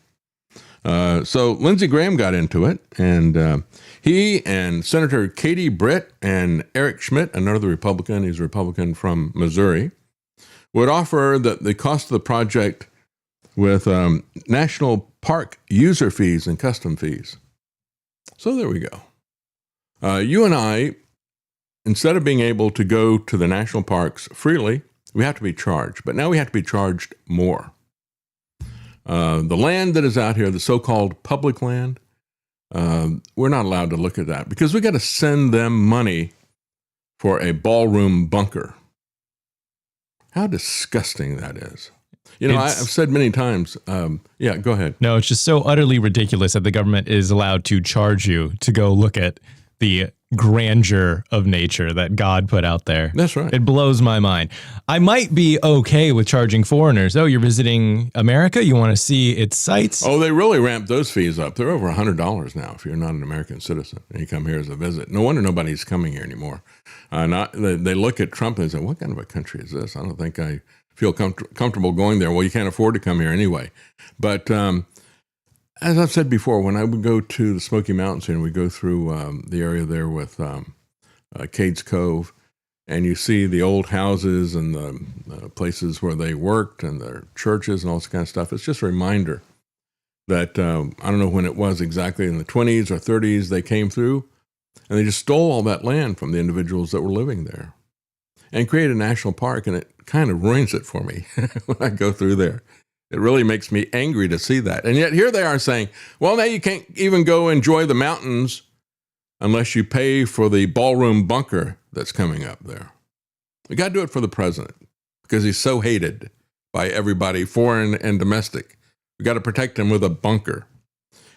So Lindsey Graham got into it, and he and Senator Katie Britt and Eric Schmidt, another Republican, he's a Republican from Missouri, would offer that the cost of the project with national park user fees and custom fees. So there we go. You and I, instead of being able to go to the national parks freely, we have to be charged. But now we have to be charged more. The land that is out here, the so-called public land, we're not allowed to look at that because we got to send them money for a ballroom bunker. How disgusting that is. I've said many times, yeah, go ahead. No, it's just so utterly ridiculous that the government is allowed to charge you to go look at the grandeur of nature that God put out there. That's right. It blows my mind. I might be okay with charging foreigners. Oh, you're visiting America? You want to see its sights? Oh, they really ramped those fees up. They're over $100 now if you're not an American citizen and you come here as a visit. No wonder nobody's coming here anymore. They look at Trump and say, what kind of a country is this? I don't think I feel comfortable going there. Well, you can't afford to come here anyway. But as I've said before, when I would go to the Smoky Mountains here and we go through the area there with Cades Cove, and you see the old houses and the places where they worked and their churches and all this kind of stuff, it's just a reminder that I don't know when it was exactly, in the 20s or 30s, they came through and they just stole all that land from the individuals that were living there and created a national park, and it kind of ruins it for me when I go through there. It really makes me angry to see that. And yet here they are saying, well, now you can't even go enjoy the mountains unless you pay for the ballroom bunker that's coming up there. We got to do it for the president because he's so hated by everybody, foreign and domestic. We got to protect him with a bunker.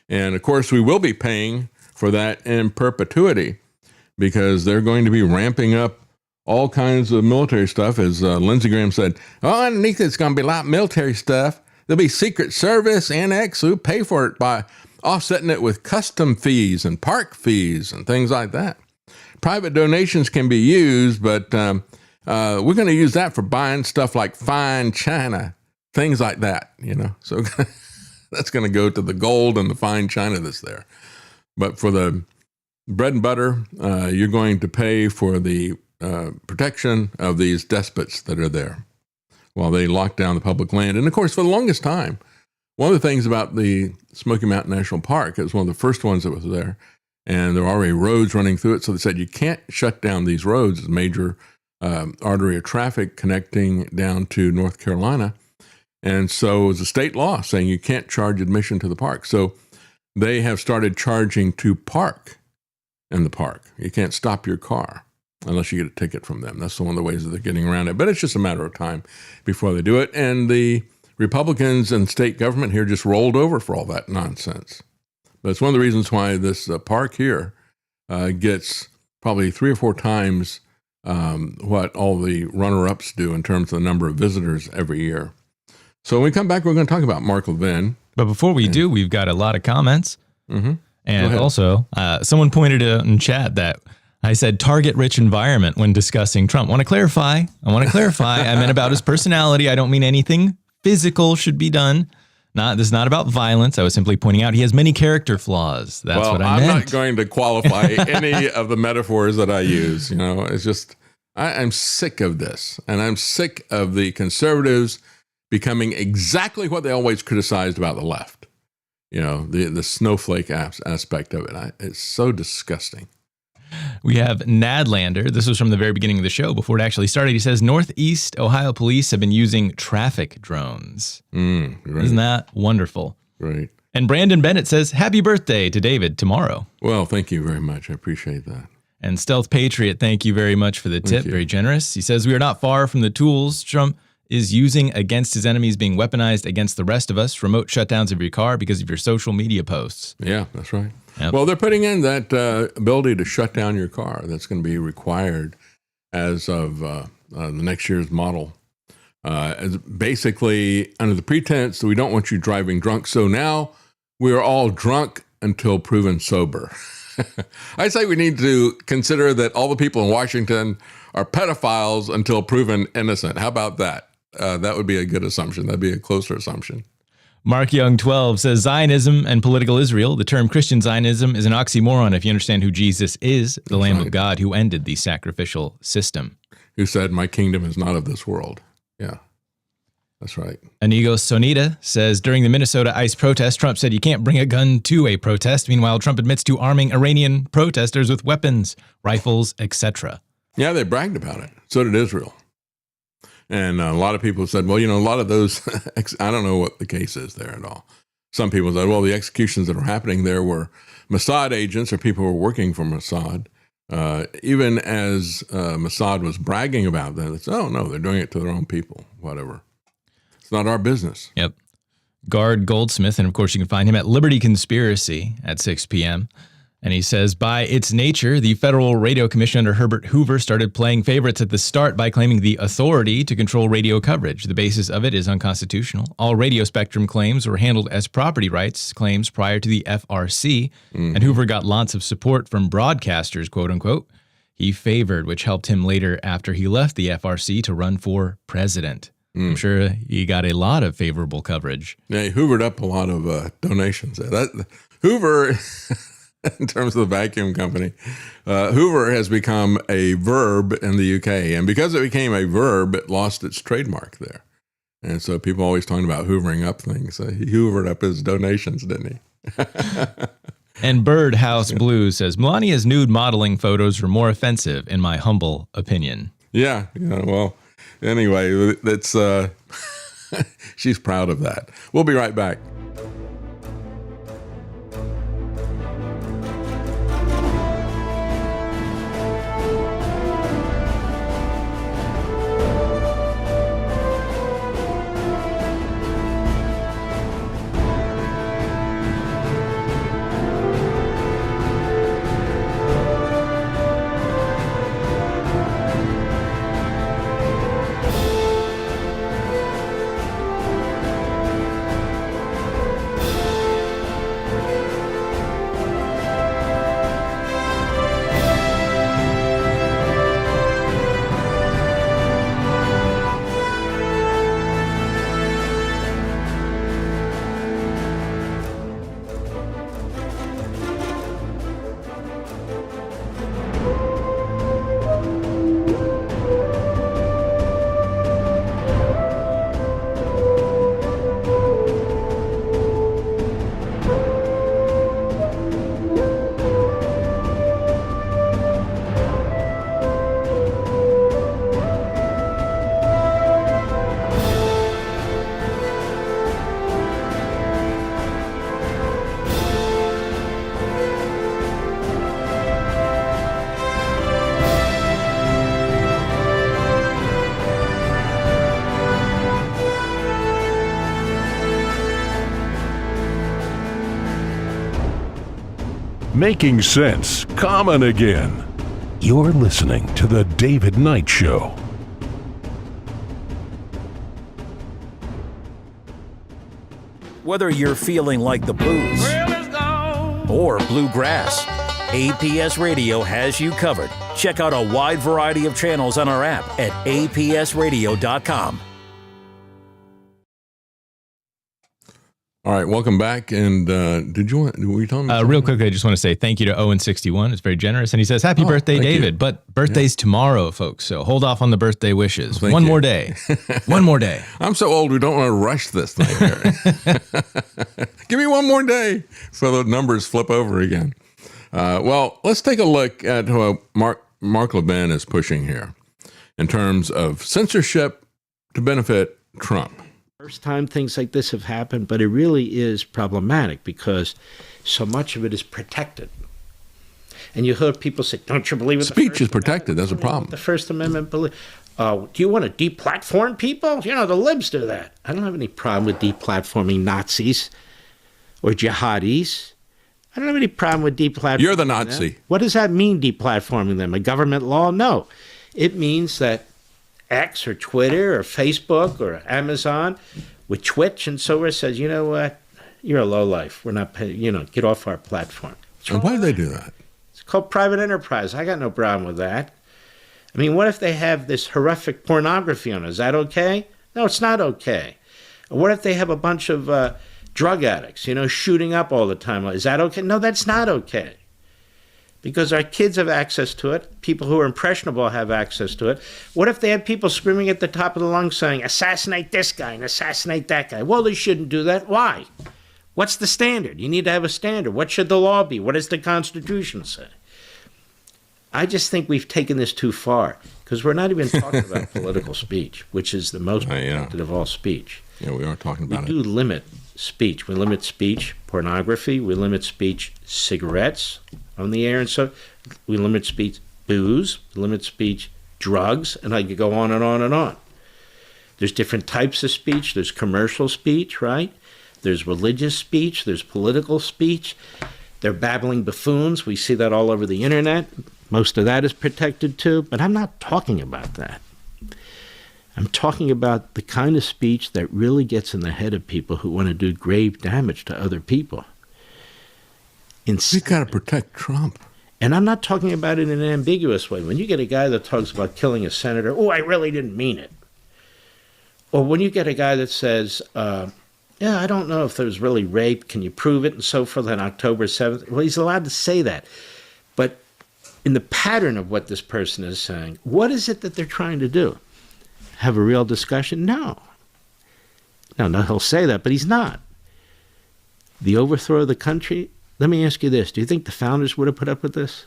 And of course, we will be paying for that in perpetuity because they're going to be ramping up all kinds of military stuff. As Lindsey Graham said, underneath it's going to be a lot of military stuff. There'll be Secret Service, annex, who pay for it by offsetting it with custom fees and park fees and things like that. Private donations can be used, but we're going to use that for buying stuff like fine china things like that, So that's going to go to the gold and the fine china that's there. But for the bread and butter, you're going to pay for the protection of these despots that are there while they lock down the public land. And of course, for the longest time, one of the things about the Smoky Mountain National Park, it was one of the first ones that was there, and there were already roads running through it. So they said you can't shut down these roads as a major artery of traffic connecting down to North Carolina. And so it was a state law saying you can't charge admission to the park. So they have started charging to park in the park. You can't stop your car unless you get a ticket from them. That's one of the ways that they're getting around it. But it's just a matter of time before they do it. And the Republicans and state government here just rolled over for all that nonsense. But it's one of the reasons why this park here gets probably 3 or 4 times what all the runner-ups do in terms of the number of visitors every year. So when we come back, we're going to talk about Mark Levin. But before we do, we've got a lot of comments. Mm-hmm. And also, someone pointed out in chat that I said target rich environment when discussing Trump. I want to clarify. I meant about his personality. I don't mean anything physical should be done. This is not about violence. I was simply pointing out he has many character flaws. That's what I meant. I'm not going to qualify any of the metaphors that I use. It's just, I'm sick of this. And I'm sick of the conservatives becoming exactly what they always criticized about the left. The snowflake aspect of it. It's so disgusting. We have Nadlander. This was from the very beginning of the show before it actually started. He says, Northeast Ohio police have been using traffic drones. Right. Isn't that wonderful? Right. And Brandon Bennett says, happy birthday to David tomorrow. Well, thank you very much. I appreciate that. And Stealth Patriot, thank you very much for the tip. Very generous. He says, we are not far from the tools Trump is using against his enemies being weaponized against the rest of us. Remote shutdowns of your car because of your social media posts. Yeah, that's right. Yep. Well, they're putting in that ability to shut down your car. That's going to be required as of the next year's model. As basically under the pretense that we don't want you driving drunk. So now we are all drunk until proven sober. I say we need to consider that all the people in Washington are pedophiles until proven innocent. How about that? That would be a good assumption. That'd be a closer assumption. Mark Young 12 says Zionism and political Israel. The term Christian Zionism is an oxymoron if you understand who Jesus is, the Lamb of God who ended the sacrificial system. Who said, my kingdom is not of this world. Yeah, that's right. Inigo Sonita says during the Minnesota ICE protest, Trump said you can't bring a gun to a protest. Meanwhile, Trump admits to arming Iranian protesters with weapons, rifles, etc. Yeah, they bragged about it. So did Israel. And a lot of people said, well, a lot of those, I don't know what the case is there at all. Some people said, well, the executions that are happening there were Mossad agents or people who were working for Mossad. Even as Mossad was bragging about that, it's, oh, no, they're doing it to their own people, whatever. It's not our business. Yep. Guard Goldsmith, and of course you can find him at Liberty Conspiracy at 6 p.m., and he says, by its nature, the Federal Radio Commission under Herbert Hoover started playing favorites at the start by claiming the authority to control radio coverage. The basis of it is unconstitutional. All radio spectrum claims were handled as property rights claims prior to the FRC, and Hoover got lots of support from broadcasters, quote unquote, he favored, which helped him later after he left the FRC to run for president. I'm sure he got a lot of favorable coverage. Yeah, he hoovered up a lot of donations. Hoover... In terms of the vacuum company, Hoover has become a verb in the UK. And because it became a verb, it lost its trademark there. And so people always talking about hoovering up things. He hoovered up his donations, didn't he? And Birdhouse Blue says, Melania's nude modeling photos were more offensive, in my humble opinion. Yeah. Well, anyway, that's she's proud of that. We'll be right back. making sense common again. You're listening to The David Knight Show. Whether you're feeling like the blues or bluegrass, APS Radio has you covered. Check out a wide variety of channels on our app at apsradio.com. All right, welcome back. And were you telling me real quickly, I just want to say thank you to Owen61. It's very generous. And he says, happy birthday, David. You. But birthday's tomorrow, folks. So hold off on the birthday wishes. Thank One you. more day. One more day. I'm so old, we don't want to rush this thing here. Give me one more day so the numbers flip over again. Well, let's take a look at what Mark Levin is pushing here in terms of censorship to benefit Trump. First time things like this have happened, but it really is problematic because so much of it is protected. And you heard people say, don't you believe in Speech is protected. That's a problem. The First Amendment, do you want to deplatform people? You know, the libs do that. I don't have any problem with deplatforming Nazis or jihadis. I don't have any problem with deplatforming You're the Nazi. them. What does that mean, deplatforming them? A government law? No. It means that X or Twitter or Facebook or Amazon with Twitch and so forth says, you know what, you're a lowlife. We're not paying, get off our platform. And why do they do that? It's called private enterprise. I got no problem with that. I mean, what if they have this horrific pornography on it? Is that okay? No, it's not okay. What if they have a bunch of drug addicts, shooting up all the time? Is that okay? No, that's not okay. Because our kids have access to it. People who are impressionable have access to it. What if they had people screaming at the top of the lungs saying, assassinate this guy and assassinate that guy? Well, they shouldn't do that. Why? What's the standard? You need to have a standard. What should the law be? What does the Constitution say? I just think we've taken this too far because we're not even talking about political speech, which is the most protected of all speech. Yeah, we are talking about We do limit speech. We limit speech pornography. We limit speech cigarettes on the air, and so we limit speech booze. We limit speech drugs, and I could go on and on and on. There's different types of speech. There's commercial speech, right? There's religious speech. There's political speech. They're babbling buffoons. We see that all over the internet. Most of that is protected too, but I'm not talking about that. I'm talking about the kind of speech that really gets in the head of people who want to do grave damage to other people. We've got to protect Trump. And I'm not talking about it in an ambiguous way. When you get a guy that talks about killing a senator, oh, I really didn't mean it. Or when you get a guy that says, yeah, I don't know if there was really rape, can you prove it, and so forth on October 7th. Well, he's allowed to say that. But in the pattern of what this person is saying, what is it that they're trying to do? Have a real discussion? No, he'll say that, but he's not. The overthrow of the country, let me ask you this. Do you think the founders would have put up with this?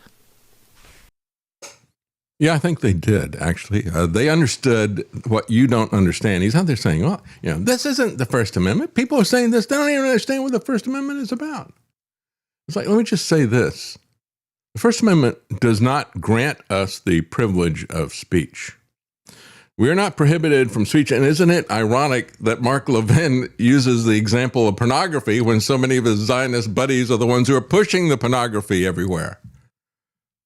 Yeah, I think they did, actually. They understood what you don't understand. He's out there saying, oh, this isn't the First Amendment. People are saying this. They don't even understand what the First Amendment is about. It's like, let me just say this. The First Amendment does not grant us the privilege of speech. We are not prohibited from speech. And isn't it ironic that Mark Levin uses the example of pornography when so many of his Zionist buddies are the ones who are pushing the pornography everywhere?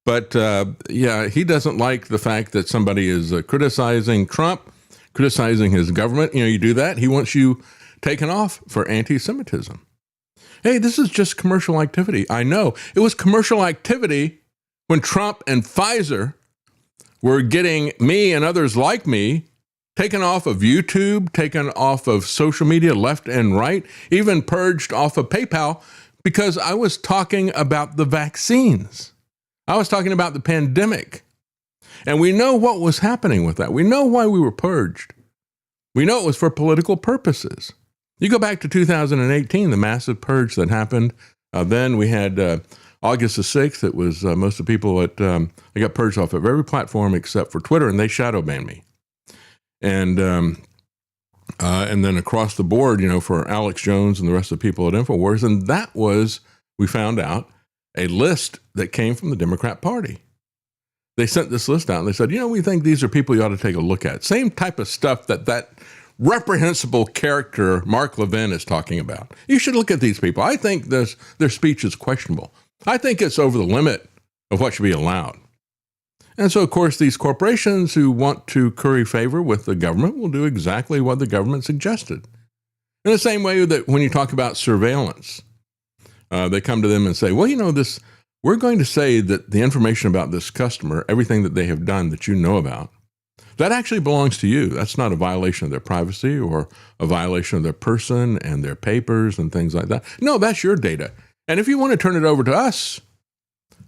But he doesn't like the fact that somebody is criticizing Trump, criticizing his government. You do that. He wants you taken off for anti-Semitism. Hey, this is just commercial activity. I know. It was commercial activity when Trump and Pfizer were getting me and others like me taken off of YouTube, taken off of social media left and right, even purged off of PayPal because I was talking about the vaccines. I was talking about the pandemic. And we know what was happening with that. We know why we were purged. We know it was for political purposes. You go back to 2018, the massive purge that happened. Then we had August the 6th. It was most of the people that they got purged off of every platform except for Twitter, and they shadow banned me. And then across the board, for Alex Jones and the rest of the people at InfoWars. And that was, we found out, a list that came from the Democrat Party. They sent this list out and they said, we think these are people you ought to take a look at. Same type of stuff that reprehensible character Mark Levin is talking about. You should look at these people. I think their speech is questionable. I think it's over the limit of what should be allowed. And so, of course, these corporations who want to curry favor with the government will do exactly what the government suggested. In the same way that when you talk about surveillance, they come to them and say, well, we're going to say that the information about this customer, everything that they have done that you know about, that actually belongs to you. That's not a violation of their privacy or a violation of their person and their papers and things like that. No, that's your data. And if you want to turn it over to us,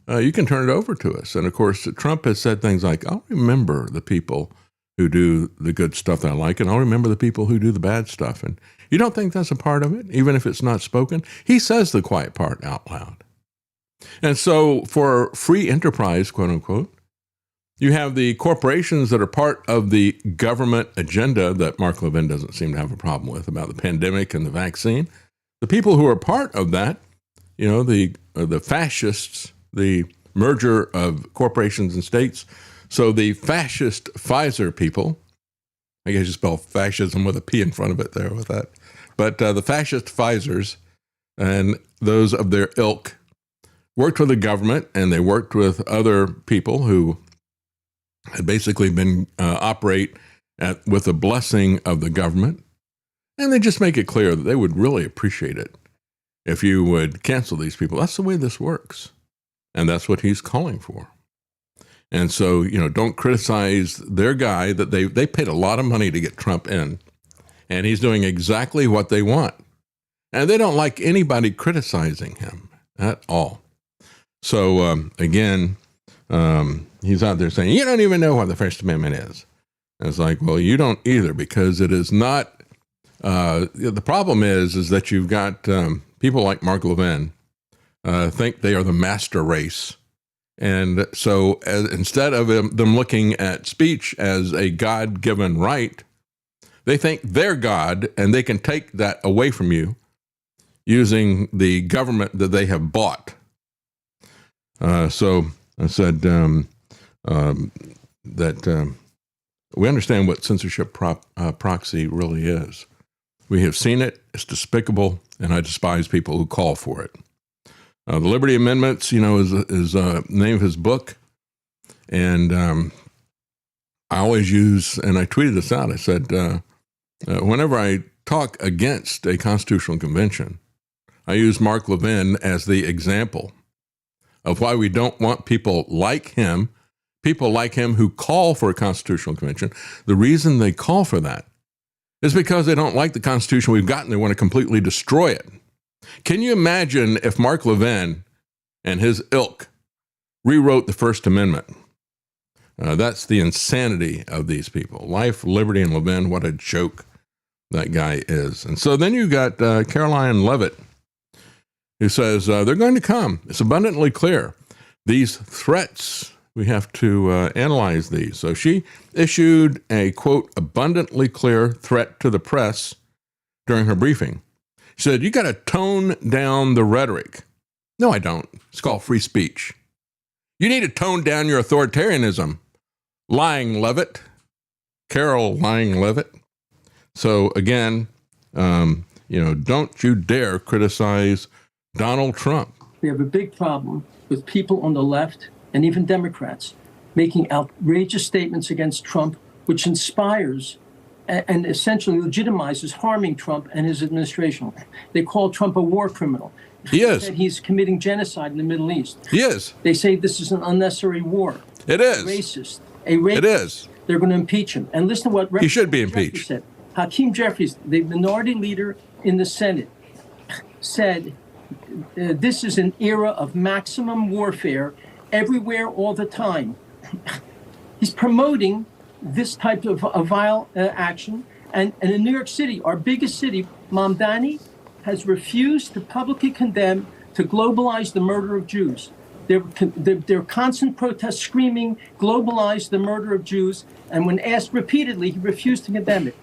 you can turn it over to us. And of course, Trump has said things like, I'll remember the people who do the good stuff that I like, and I'll remember the people who do the bad stuff. And you don't think that's a part of it, even if it's not spoken? He says the quiet part out loud. And so for free enterprise, quote unquote, you have the corporations that are part of the government agenda that Mark Levin doesn't seem to have a problem with about the pandemic and the vaccine. The people who are part of that, the fascists, the merger of corporations and states. So the fascist Pfizer people, I guess you spell fascism with a P in front of it there with that. But the fascist Pfizers and those of their ilk worked with the government, and they worked with other people who had basically been operate with the blessing of the government. And they just make it clear that they would really appreciate it if you would cancel these people. That's the way this works. And that's what he's calling for. And so, don't criticize their guy that they paid a lot of money to get Trump in. And he's doing exactly what they want. And they don't like anybody criticizing him at all. So, again, he's out there saying, you don't even know what the First Amendment is. And it's like, well, you don't either, because it is not. The problem is that you've got people like Mark Levin think they are the master race. And so instead of them looking at speech as a God-given right, they think they're God and they can take that away from you using the government that they have bought. So I said that we understand what censorship proxy really is. We have seen it. It's despicable, and I despise people who call for it. The Liberty Amendments, is the name of his book. And I always use, and I tweeted this out, I said, whenever I talk against a constitutional convention, I use Mark Levin as the example of why we don't want people like him who call for a constitutional convention. The reason they call for that is because they don't like the Constitution we've got and they want to completely destroy it. Can you imagine if Mark Levin and his ilk rewrote the First Amendment? That's the insanity of these people. Life, liberty, and Levin, what a joke that guy is. And so then you got Caroline Levitt, who says, they're going to come. It's abundantly clear. These threats, we have to analyze these. So she issued a, quote, abundantly clear threat to the press during her briefing. She said, you got to tone down the rhetoric. No, I don't. It's called free speech. You need to tone down your authoritarianism. Lying Levitt. Caroline Levitt. So again, don't you dare criticize Donald Trump. We have a big problem with people on the left and even Democrats making outrageous statements against Trump, which inspires and essentially legitimizes harming Trump and his administration. They call Trump a war criminal. He is. That he's committing genocide in the Middle East. He is. They say this is an unnecessary war. It is. Racist. A racist. It is. They're going to impeach him. And listen to what he should be impeached. Said. Hakeem Jeffries, the minority leader in the Senate, said this is an era of maximum warfare everywhere, all the time. He's promoting this type of vile action. And in New York City, our biggest city, Mamdani, has refused to publicly condemn, to globalize the murder of Jews. There are constant protests screaming, globalize the murder of Jews. And when asked repeatedly, he refused to condemn it.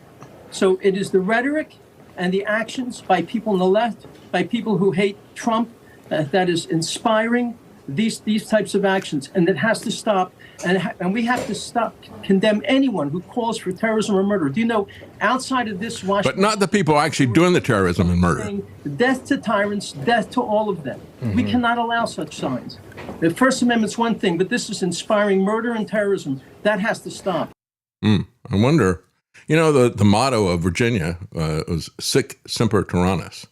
So it is the rhetoric and the actions by people on the left, by people who hate Trump, that is inspiring these types of actions, and it has to stop. And we have to condemn anyone who calls for terrorism or murder. Do you know, outside of this Washington... But not the people actually doing the terrorism and murder. Death to tyrants, death to all of them. We cannot allow such signs. The First Amendment's one thing, but this is inspiring murder and terrorism. That has to stop. I wonder, the motto of Virginia was sic semper tyrannis.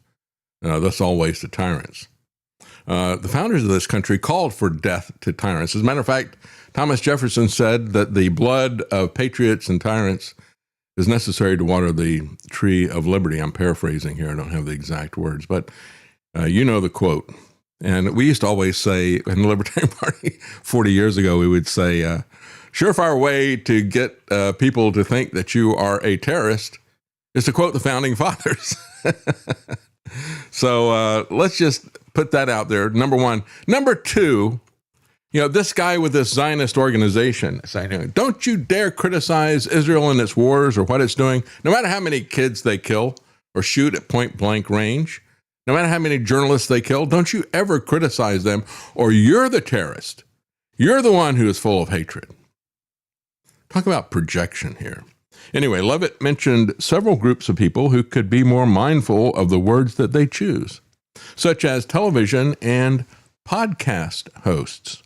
Thus always to tyrants. The founders of this country called for death to tyrants. As a matter of fact, Thomas Jefferson said that the blood of patriots and tyrants is necessary to water the tree of liberty. I'm paraphrasing here. I don't have the exact words, but you know the quote. And we used to always say in the Libertarian Party 40 years ago, we would say, surefire way to get people to think that you are a terrorist is to quote the founding fathers. So let's just put that out there, number one. Number two, this guy with this Zionist organization saying, don't you dare criticize Israel and its wars or what it's doing, no matter how many kids they kill or shoot at point blank range, no matter how many journalists they kill, don't you ever criticize them, or you're the terrorist. You're the one who is full of hatred. Talk about projection here. Anyway, Levitt mentioned several groups of people who could be more mindful of the words that they choose, such as television and podcast hosts.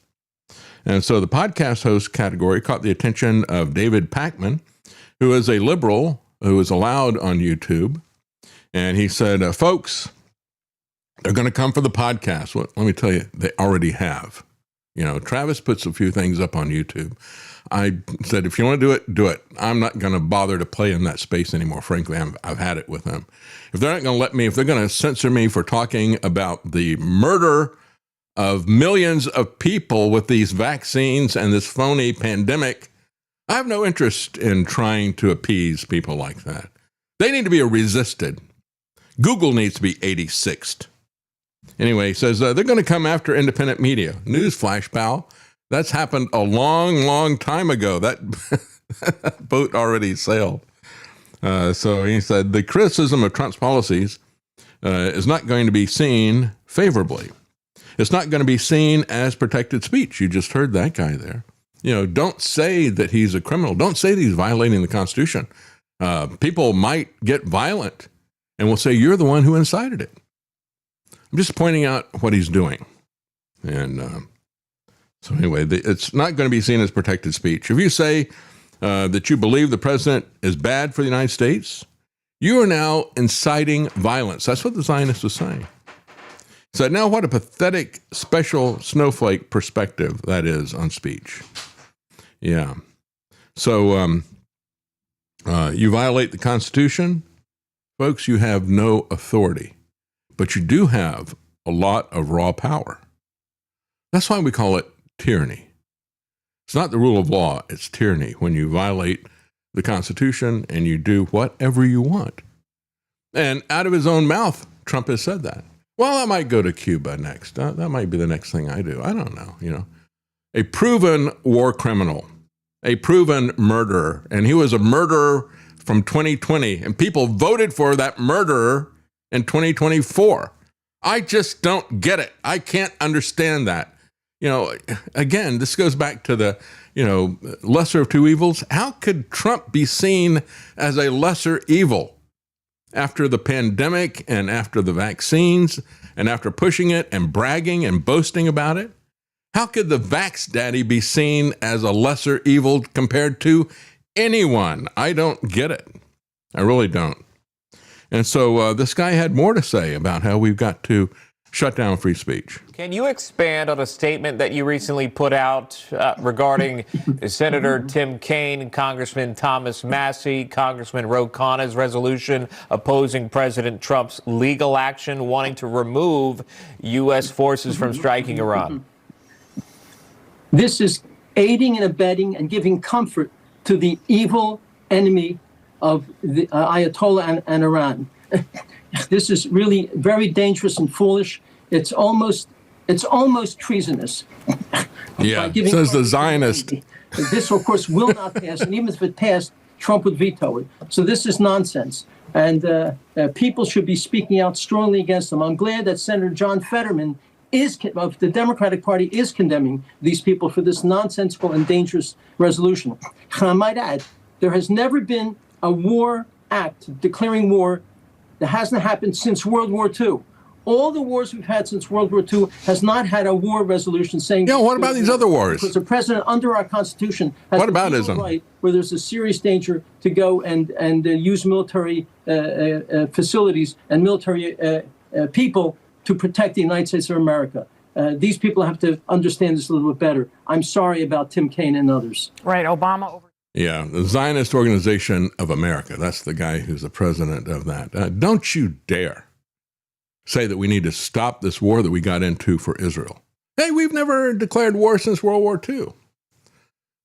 And so the podcast host category caught the attention of David Pakman, who is a liberal who is allowed on YouTube. And he said, folks, they're going to come for the podcast. Well, let me tell you, they already have. Travis puts a few things up on YouTube. I said, if you want to do it, do it. I'm not going to bother to play in that space anymore. Frankly, I've had it with them. If they're not going to let me, if they're going to censor me for talking about the murder of millions of people with these vaccines and this phony pandemic, I have no interest in trying to appease people like that. They need to be resisted. Google needs to be 86th. Anyway, he says they're going to come after independent media. Newsflash, pal. That's happened a long, long time ago. That boat already sailed. So he said the criticism of Trump's policies is not going to be seen favorably. It's not going to be seen as protected speech. You just heard that guy there. Don't say that he's a criminal. Don't say that he's violating the Constitution. People might get violent and will say you're the one who incited it. I'm just pointing out what he's doing. And so anyway, it's not going to be seen as protected speech. If you say that you believe the president is bad for the United States, you are now inciting violence. That's what the Zionist was saying. So now what a pathetic special snowflake perspective that is on speech. Yeah. So you violate the Constitution, folks, you have no authority, but you do have a lot of raw power. That's why we call it tyranny. It's not the rule of law, it's tyranny when you violate the Constitution and you do whatever you want. And out of his own mouth, Trump has said that. Well, I might go to Cuba next. That might be the next thing I do. I don't know, A proven war criminal, a proven murderer, and he was a murderer from 2020, and people voted for that murderer in 2024. I just don't get it. I can't understand that. Again, this goes back to the, lesser of two evils. How could Trump be seen as a lesser evil after the pandemic and after the vaccines and after pushing it and bragging and boasting about it? How could the Vax Daddy be seen as a lesser evil compared to anyone? I don't get it. I really don't. And so this guy had more to say about how we've got to shut down free speech. Can you expand on a statement that you recently put out regarding Senator Tim Kaine, Congressman Thomas Massey, Congressman Ro Khanna's resolution opposing President Trump's legal action wanting to remove U.S. forces from striking Iran? This is aiding and abetting and giving comfort to the evil enemy of the Ayatollah and Iran. This is really very dangerous and foolish. It's almost treasonous. Yeah, says the Zionist. This, of course, will not pass, and even if it passed, Trump would veto it. So this is nonsense, and people should be speaking out strongly against them. I'm glad that Senator John Fetterman the Democratic Party is condemning these people for this nonsensical and dangerous resolution. And I might add, there has never been a war act declaring war that hasn't happened since World War II. All the wars we've had since World War II has not had a war resolution saying... Yeah, what about these other wars? Because the president, under our Constitution, has what the about legal right where there's a serious danger to go and use military facilities and military people to protect the United States of America. These people have to understand this a little bit better. I'm sorry about Tim Kaine and others. Right, Obama... Yeah, the Zionist Organization of America. That's the guy who's the president of that. Don't you dare say that we need to stop this war that we got into for Israel. Hey, we've never declared war since World War II.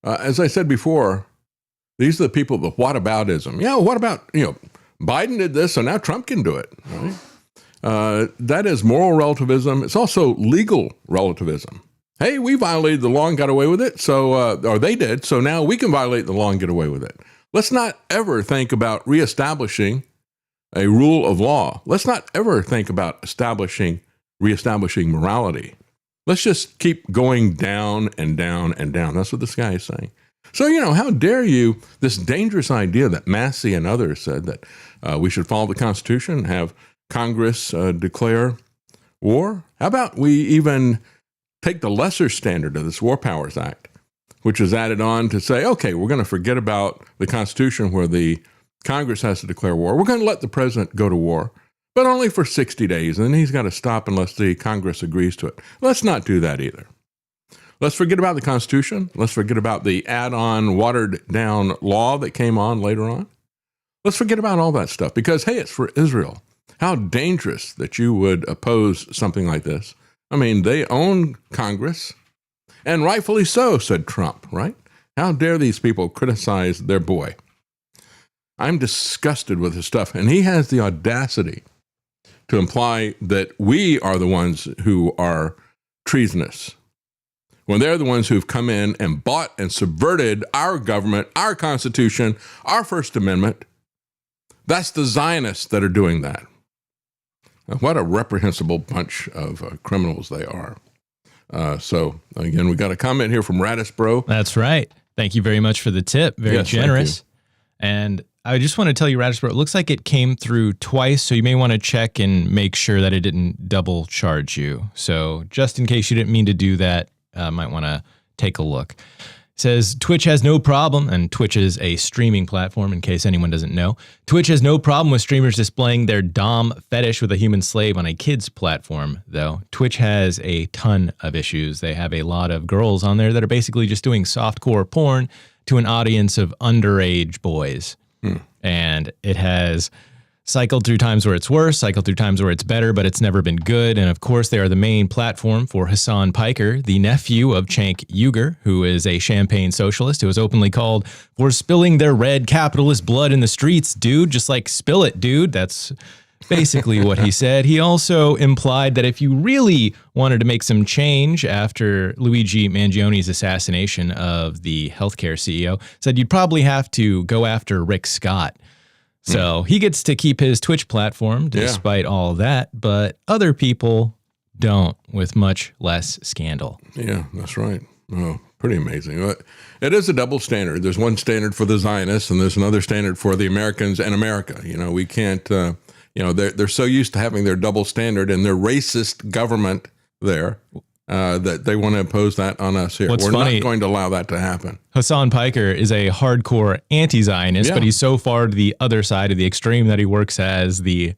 As I said before, these are the people of the whataboutism. Yeah, what about, Biden did this, so now Trump can do it. Right? That is moral relativism. It's also legal relativism. Hey, we violated the law and got away with it, or they did, so now we can violate the law and get away with it. Let's not ever think about reestablishing a rule of law. Let's not ever think about reestablishing morality. Let's just keep going down and down and down. That's what this guy is saying. So, how dare you, this dangerous idea that Massey and others said that we should follow the Constitution and have Congress declare war? How about we even take the lesser standard of this War Powers Act, which is added on to say, okay, we're going to forget about the Constitution where the Congress has to declare war. We're going to let the president go to war, but only for 60 days, and then he's got to stop unless the Congress agrees to it. Let's not do that either. Let's forget about the Constitution. Let's forget about the add-on, watered-down law that came on later on. Let's forget about all that stuff because, hey, it's for Israel. How dangerous that you would oppose something like this. I mean, they own Congress, and rightfully so, said Trump, right? How dare these people criticize their boy? I'm disgusted with his stuff. And he has the audacity to imply that we are the ones who are treasonous, when they're the ones who've come in and bought and subverted our government, our Constitution, our First Amendment. That's the Zionists that are doing that. What a reprehensible bunch of criminals they are. So, again, we got a comment here from Radisbro. That's right. Thank you very much for the tip. Very generous. And I just want to tell you, Radisbro, it looks like it came through twice, so you may want to check and make sure that it didn't double charge you. So just in case you didn't mean to do that, might want to take a look. It says, Twitch has no problem, and Twitch is a streaming platform, in case anyone doesn't know. Twitch has no problem with streamers displaying their dom fetish with a human slave on a kid's platform, though. Twitch has a ton of issues. They have a lot of girls on there that are basically just doing softcore porn to an audience of underage boys. And it has cycled through times where it's worse, cycled through times where it's better, but it's never been good. And of course, they are the main platform for Hassan Piker, the nephew of Cenk Uygur, who is a champagne socialist who is openly called for spilling their red capitalist blood in the streets, dude. Just like spill it, dude. That's basically what he said. He also implied that if you really wanted to make some change after Luigi Mangioni's assassination of the healthcare CEO, said you'd probably have to go after Rick Scott. So he gets to keep his Twitch platform despite all that, but other people don't, with much less scandal. Yeah, that's right. Oh, pretty amazing. It is a double standard. There's one standard for the Zionists, and there's another standard for the Americans and America. We can't... they're so used to having their double standard and their racist government there that they want to impose that on us here. We're not going to allow that to happen. Hassan Piker is a hardcore anti-Zionist, but he's so far to the other side of the extreme that he works as the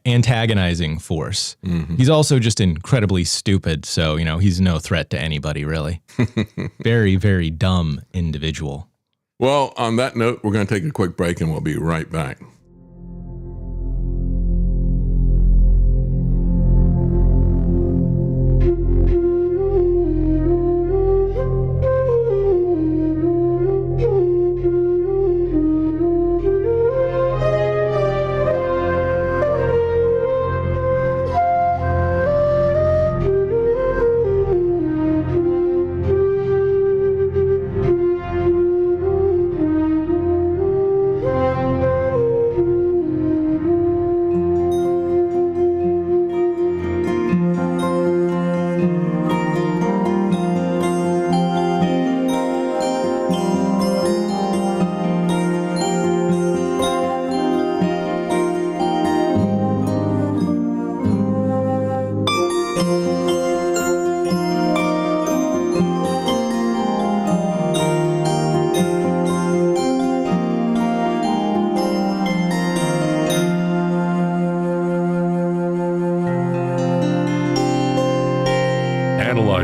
antagonizing force. Mm-hmm. He's also just incredibly stupid, so, he's no threat to anybody, really. Very, very dumb individual. Well, on that note, we're going to take a quick break and we'll be right back.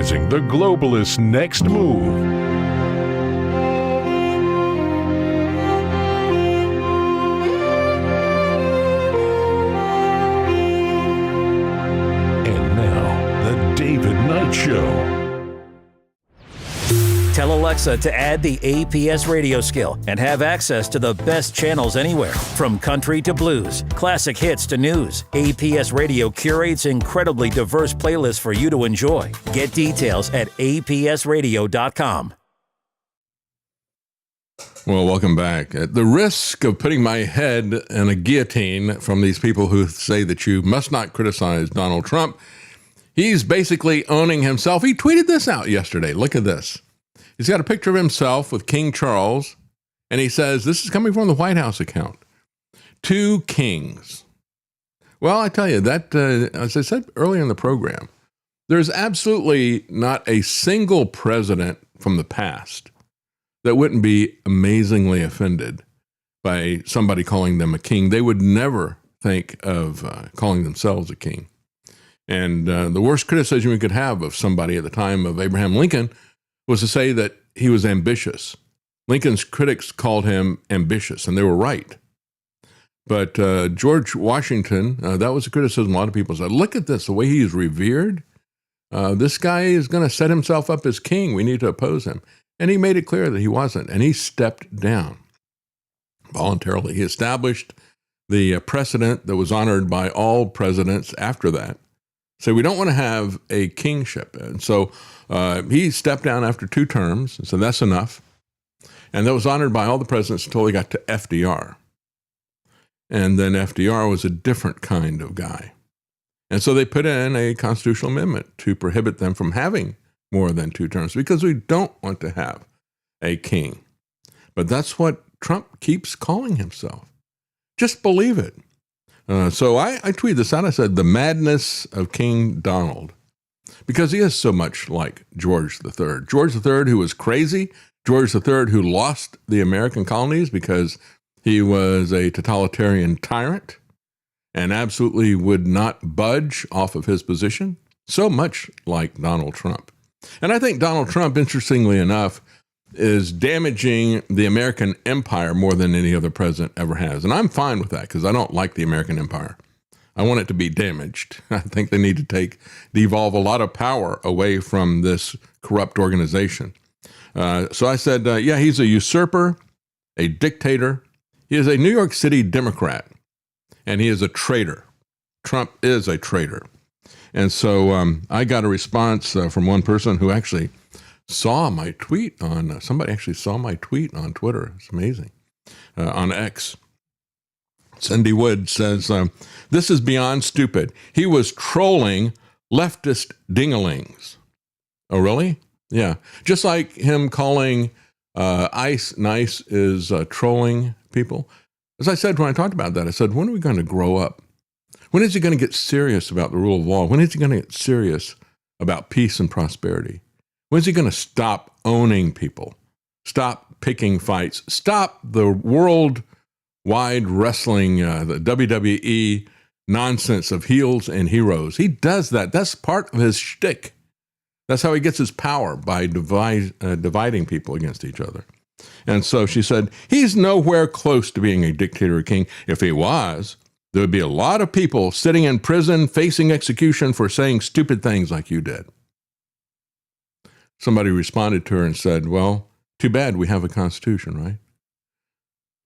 analyzing the globalists' next move. David Knight Show. Tell Alexa to add the APS radio skill and have access to the best channels anywhere. From country to blues, classic hits to news, APS Radio curates incredibly diverse playlists for you to enjoy. Get details at apsradio.com. Well, welcome back. At the risk of putting my head in a guillotine from these people who say that you must not criticize Donald Trump, he's basically owning himself. He tweeted this out yesterday. Look at this. He's got a picture of himself with King Charles, and he says, this is coming from the White House account. 2 kings. Well, I tell you, that, as I said earlier in the program, there's absolutely not a single president from the past that wouldn't be amazingly offended by somebody calling them a king. They would never think of calling themselves a king. And the worst criticism we could have of somebody at the time of Abraham Lincoln was to say that he was ambitious. Lincoln's critics called him ambitious, and they were right. But George Washington, that was a criticism a lot of people said, look at this, the way he's revered. This guy is going to set himself up as king. We need to oppose him. And he made it clear that he wasn't, and he stepped down voluntarily. He established the precedent that was honored by all presidents after that. So we don't want to have a kingship. And so he stepped down after 2 terms, and so that's enough. And that was honored by all the presidents until he got to FDR. And then FDR was a different kind of guy. And so they put in a constitutional amendment to prohibit them from having more than 2 terms because we don't want to have a king. But that's what Trump keeps calling himself. Just believe it. So I tweeted this out. I said, the madness of King Donald, because he is so much like George III. George III, who was crazy. George III, who lost the American colonies because he was a totalitarian tyrant and absolutely would not budge off of his position. So much like Donald Trump. And I think Donald Trump, interestingly enough, is damaging the American empire more than any other president ever has. And I'm fine with that because I don't like the American empire. I want it to be damaged. I think they need to devolve a lot of power away from this corrupt organization. So I said, yeah, he's a usurper, a dictator. He is a New York City Democrat, and he is a traitor. Trump is a traitor. And so I got a response from one person who actually saw my tweet on, somebody actually saw my tweet on Twitter. It's amazing. On X. Cindy Wood says, this is beyond stupid. He was trolling leftist dingalings. Oh, really? Yeah. Just like him calling ICE nice is trolling people. As I said when I talked about that, I said, when are we going to grow up? When is he going to get serious about the rule of law? When is he going to get serious about peace and prosperity? When is he going to stop owning people? Stop picking fights? Stop the worldwide wrestling, the WWE nonsense of heels and heroes. He does that. That's part of his shtick. That's how he gets his power, by dividing people against each other. And so she said, he's nowhere close to being a dictator or king. If he was, there would be a lot of people sitting in prison facing execution for saying stupid things like you did. Somebody responded to her and said, well, too bad we have a constitution, right?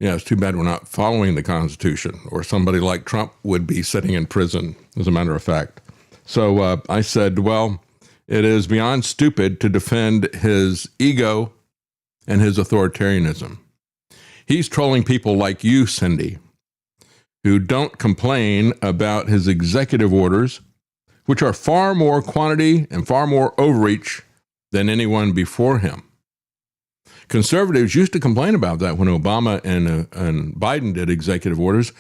Yeah, it's too bad we're not following the Constitution, or somebody like Trump would be sitting in prison, as a matter of fact. So I said, well, it is beyond stupid to defend his ego and his authoritarianism. He's trolling people like you, Cindy, who don't complain about his executive orders, which are far more quantity and far more overreach than anyone before him. Conservatives used to complain about that when Obama and Biden did executive orders,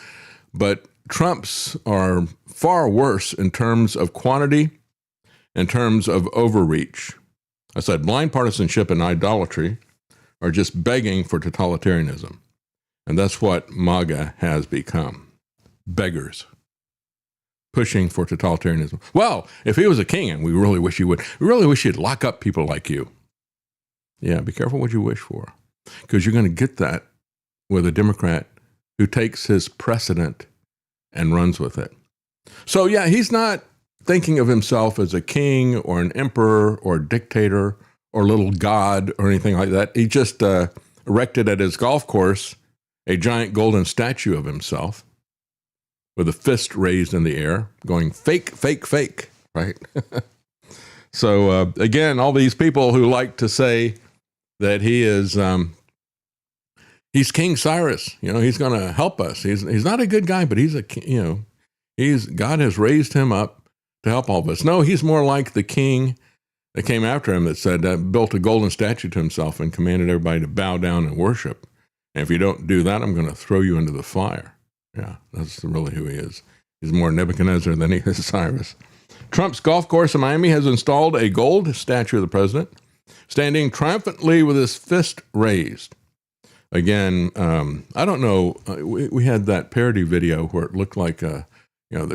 but Trump's are far worse in terms of quantity, in terms of overreach. I said blind partisanship and idolatry are just begging for totalitarianism. And that's what MAGA has become. Beggars. pushing for totalitarianism. Well, if he was a king, and we really wish he would, we really wish he'd lock up people like you. Yeah, be careful what you wish for, because you're going to get that with a Democrat who takes his precedent and runs with it. So yeah, he's not thinking of himself as a king or an emperor or a dictator or little god or anything like that. He just erected at his golf course a giant golden statue of himself with a fist raised in the air going fake, fake, fake, right? So again, all these people who like to say that he is, he's King Cyrus, he's going to help us. He's not a good guy, but he's God has raised him up to help all of us. No, he's more like the king that came after him that said, built a golden statue to himself and commanded everybody to bow down and worship. And if you don't do that, I'm going to throw you into the fire. Yeah, that's really who he is. He's more Nebuchadnezzar than he is Cyrus. Trump's golf course in Miami has installed a gold statue of the president, standing triumphantly with his fist raised. Again, I don't know. We had that parody video where it looked like, the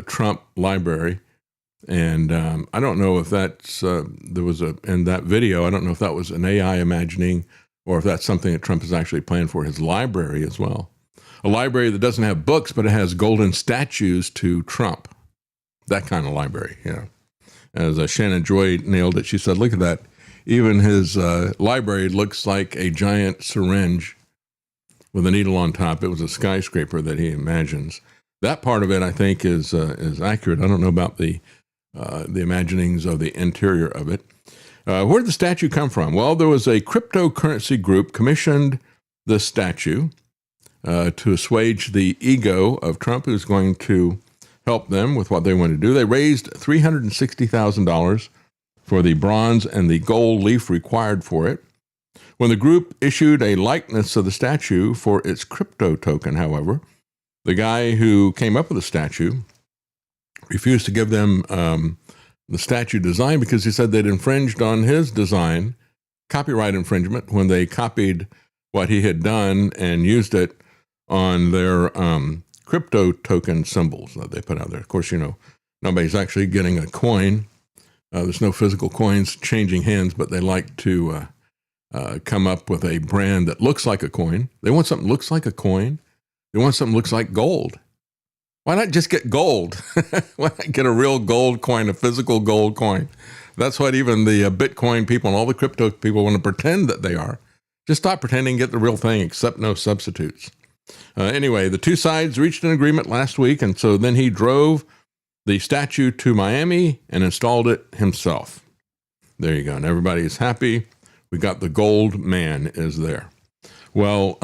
Trump library. And I don't know if that's, there was in that video, I don't know if that was an AI imagining or if that's something that Trump has actually planned for his library as well. A library that doesn't have books, but it has golden statues to Trump. That kind of library, As Shannon Joy nailed it, she said, look at that. Even his library looks like a giant syringe with a needle on top. It was a skyscraper that he imagines. That part of it, I think, is accurate. I don't know about the imaginings of the interior of it. Where did the statue come from? Well, there was a cryptocurrency group commissioned the statue to assuage the ego of Trump, who's going to help them with what they want to do. They raised $360,000 for the bronze and the gold leaf required for it. When the group issued a likeness of the statue for its crypto token, however, the guy who came up with the statue refused to give them the statue design because he said they'd infringed on his design, copyright infringement, when they copied what he had done and used it on their crypto token symbols that they put out there. Of course, nobody's actually getting a coin. There's no physical coins changing hands, but they like to come up with a brand that looks like a coin. They want something that looks like a coin. They want something that looks like gold. Why not just get gold? Why not get a real gold coin, a physical gold coin? That's what even the Bitcoin people and all the crypto people want to pretend that they are. Just stop pretending, get the real thing, accept no substitutes. Anyway, the two sides reached an agreement last week, and so then he drove the statue to Miami and installed it himself. There you go. And everybody's happy. We got the gold man is there. Well,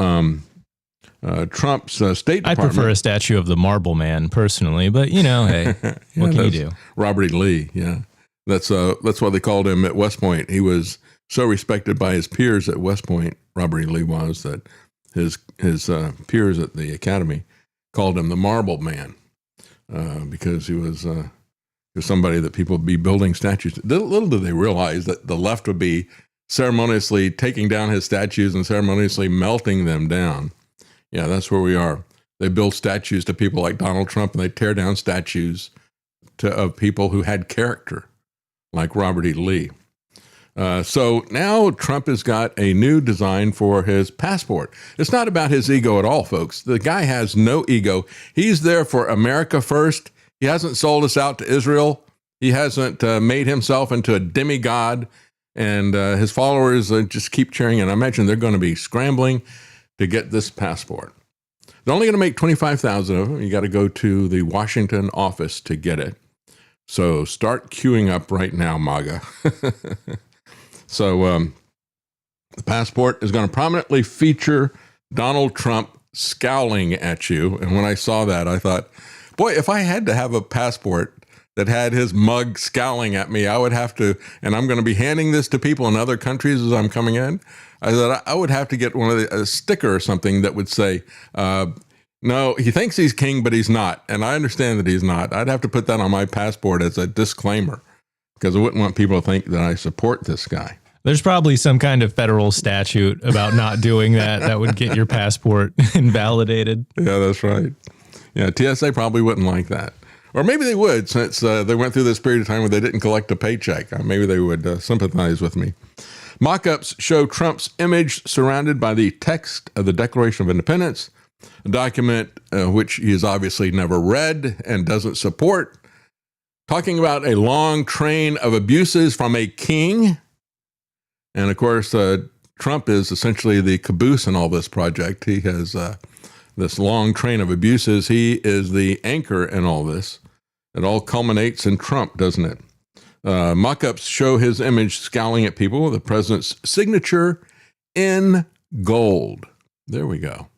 Trump's State Department. I prefer a statue of the Marble Man personally, but hey, what can you do? Robert E. Lee, yeah. That's what they called him at West Point. He was so respected by his peers at West Point, Robert E. Lee was, that his peers at the academy called him the Marble Man because he was somebody that people would be building statues. Little did they realize that the left would be ceremoniously taking down his statues and ceremoniously melting them down. Yeah, that's where we are. They build statues to people like Donald Trump, and they tear down statues of people who had character, like Robert E. Lee. So now Trump has got a new design for his passport. It's not about his ego at all, folks. The guy has no ego. He's there for America first. He hasn't sold us out to Israel. He hasn't made himself into a demigod. And his followers just keep cheering. And I imagine they're going to be scrambling to get this passport. They're only going to make 25,000 of them. You got to go to the Washington office to get it. So start queuing up right now, MAGA. So the passport is going to prominently feature Donald Trump scowling at you. And when I saw that, I thought, boy, if I had to have a passport that had his mug scowling at me, I would have to, and I'm going to be handing this to people in other countries as I'm coming in. I thought I would have to get a sticker or something that would say, no, he thinks he's king, but he's not. And I understand that he's not. I'd have to put that on my passport as a disclaimer because I wouldn't want people to think that I support this guy. There's probably some kind of federal statute about not doing that would get your passport invalidated. Yeah, that's right. Yeah, TSA probably wouldn't like that. Or maybe they would, since they went through this period of time where they didn't collect a paycheck. Maybe they would sympathize with me. Mock-ups show Trump's image surrounded by the text of the Declaration of Independence, a document which he has obviously never read and doesn't support, talking about a long train of abuses from a king. And of course, Trump is essentially the caboose in all this project. He has this long train of abuses. He is the anchor in all this. It all culminates in Trump, doesn't it? Mock-ups show his image scowling at people with the president's signature in gold. There we go.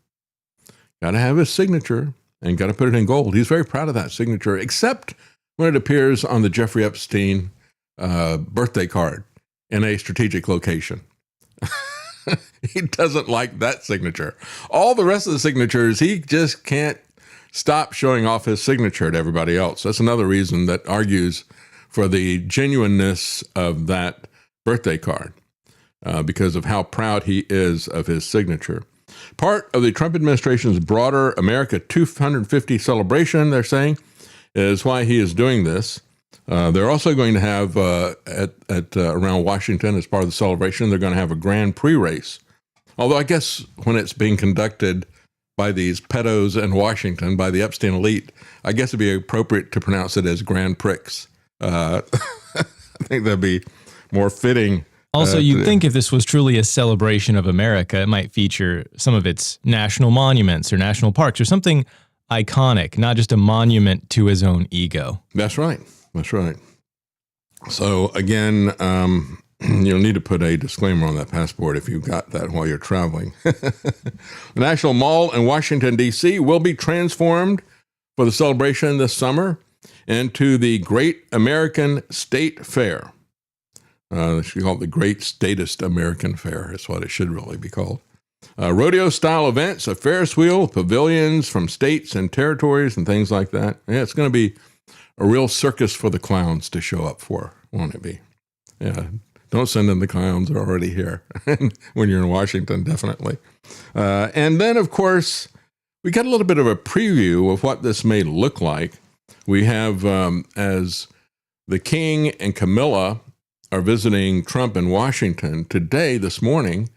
Got to have his signature and got to put it in gold. He's very proud of that signature, except when it appears on the Jeffrey Epstein birthday card in a strategic location. He doesn't like that signature. All the rest of the signatures, he just can't stop showing off his signature to everybody else. That's another reason that argues for the genuineness of that birthday card, because of how proud he is of his signature. Part of the Trump administration's broader America 250 celebration, they're saying, is why he is doing this. They're also going to have around Washington, as part of the celebration, they're going to have a Grand Prix race. Although I guess when it's being conducted by these pedos in Washington, by the Epstein elite, I guess it'd be appropriate to pronounce it as Grand Prix. I think that'd be more fitting. Also, you'd think if this was truly a celebration of America, it might feature some of its national monuments or national parks or something iconic, not just a monument to his own ego. That's right. That's right. So again, you'll need to put a disclaimer on that passport if you've got that while you're traveling. The National Mall in Washington, D.C. will be transformed for the celebration this summer into the Great American State Fair. It should be called the Great Statist American Fair. That's what it should really be called. Rodeo-style events, a Ferris wheel, pavilions from states and territories and things like that. Yeah, it's going to be a real circus for the clowns to show up for, won't it be? Yeah, don't send in the clowns. They're already here. When you're in Washington, definitely. And then, of course, we got a little bit of a preview of what this may look like. We have, as the king and Camilla are visiting Trump in Washington today, this morning,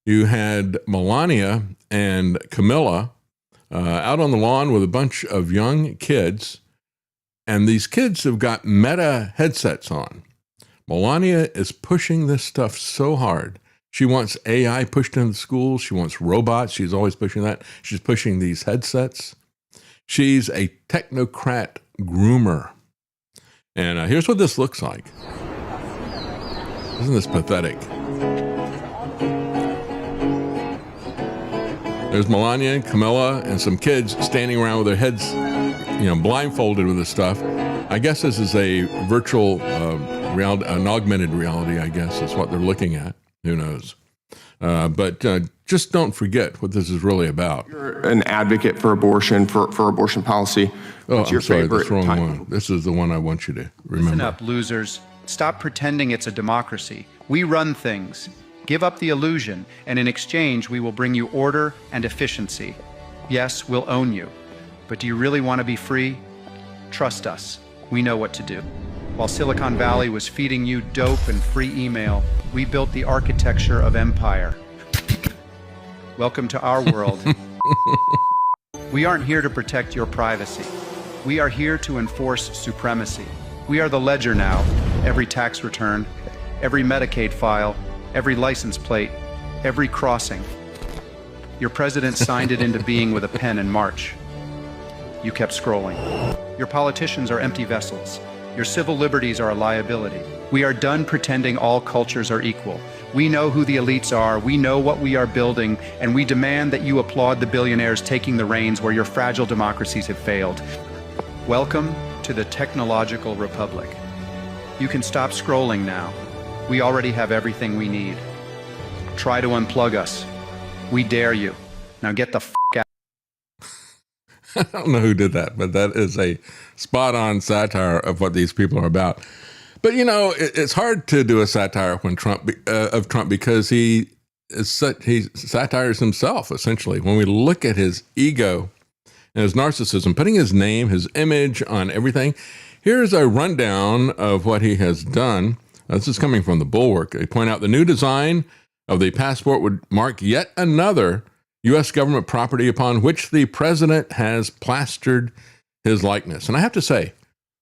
you had Melania and Camilla out on the lawn with a bunch of young kids, and these kids have got Meta headsets on. Melania is pushing this stuff so hard. She wants AI pushed into schools. She wants robots. She's always pushing that. She's pushing these headsets. She's a technocrat groomer. And here's what this looks like. Isn't this pathetic? There's Melania and Camilla and some kids standing around with their heads, blindfolded with this stuff. I guess this is a virtual reality, an augmented reality, I guess is what they're looking at. Who knows? But just don't forget what this is really about. You're an advocate for abortion, for abortion policy. What's your favorite that's the wrong one. This is the one I want you to remember. Listen up, losers. Stop pretending it's a democracy. We run things. Give up the illusion, and in exchange, we will bring you order and efficiency. Yes, we'll own you. But do you really want to be free? Trust us. We know what to do. While Silicon Valley was feeding you dope and free email, we built the architecture of empire. Welcome to our world. We aren't here to protect your privacy. We are here to enforce supremacy. We are the ledger now. Every tax return, every Medicaid file, every license plate, every crossing. Your president signed it into being with a pen in March. You kept scrolling. Your politicians are empty vessels. Your civil liberties are a liability. We are done pretending all cultures are equal. We know who the elites are, we know what we are building, and we demand that you applaud the billionaires taking the reins where your fragile democracies have failed. Welcome to the technological republic. You can stop scrolling now. We already have everything we need. Try to unplug us. We dare you. Now get the f*** out. I don't know who did that, but that is a spot-on satire of what these people are about. But it's hard to do a satire when Trump because he satires himself essentially. When we look at his ego and his narcissism, putting his name, his image on everything. Here's a rundown of what he has done. This is coming from the Bulwark. They point out the new design of the passport would mark yet another U.S. government property upon which the president has plastered his likeness. And I have to say,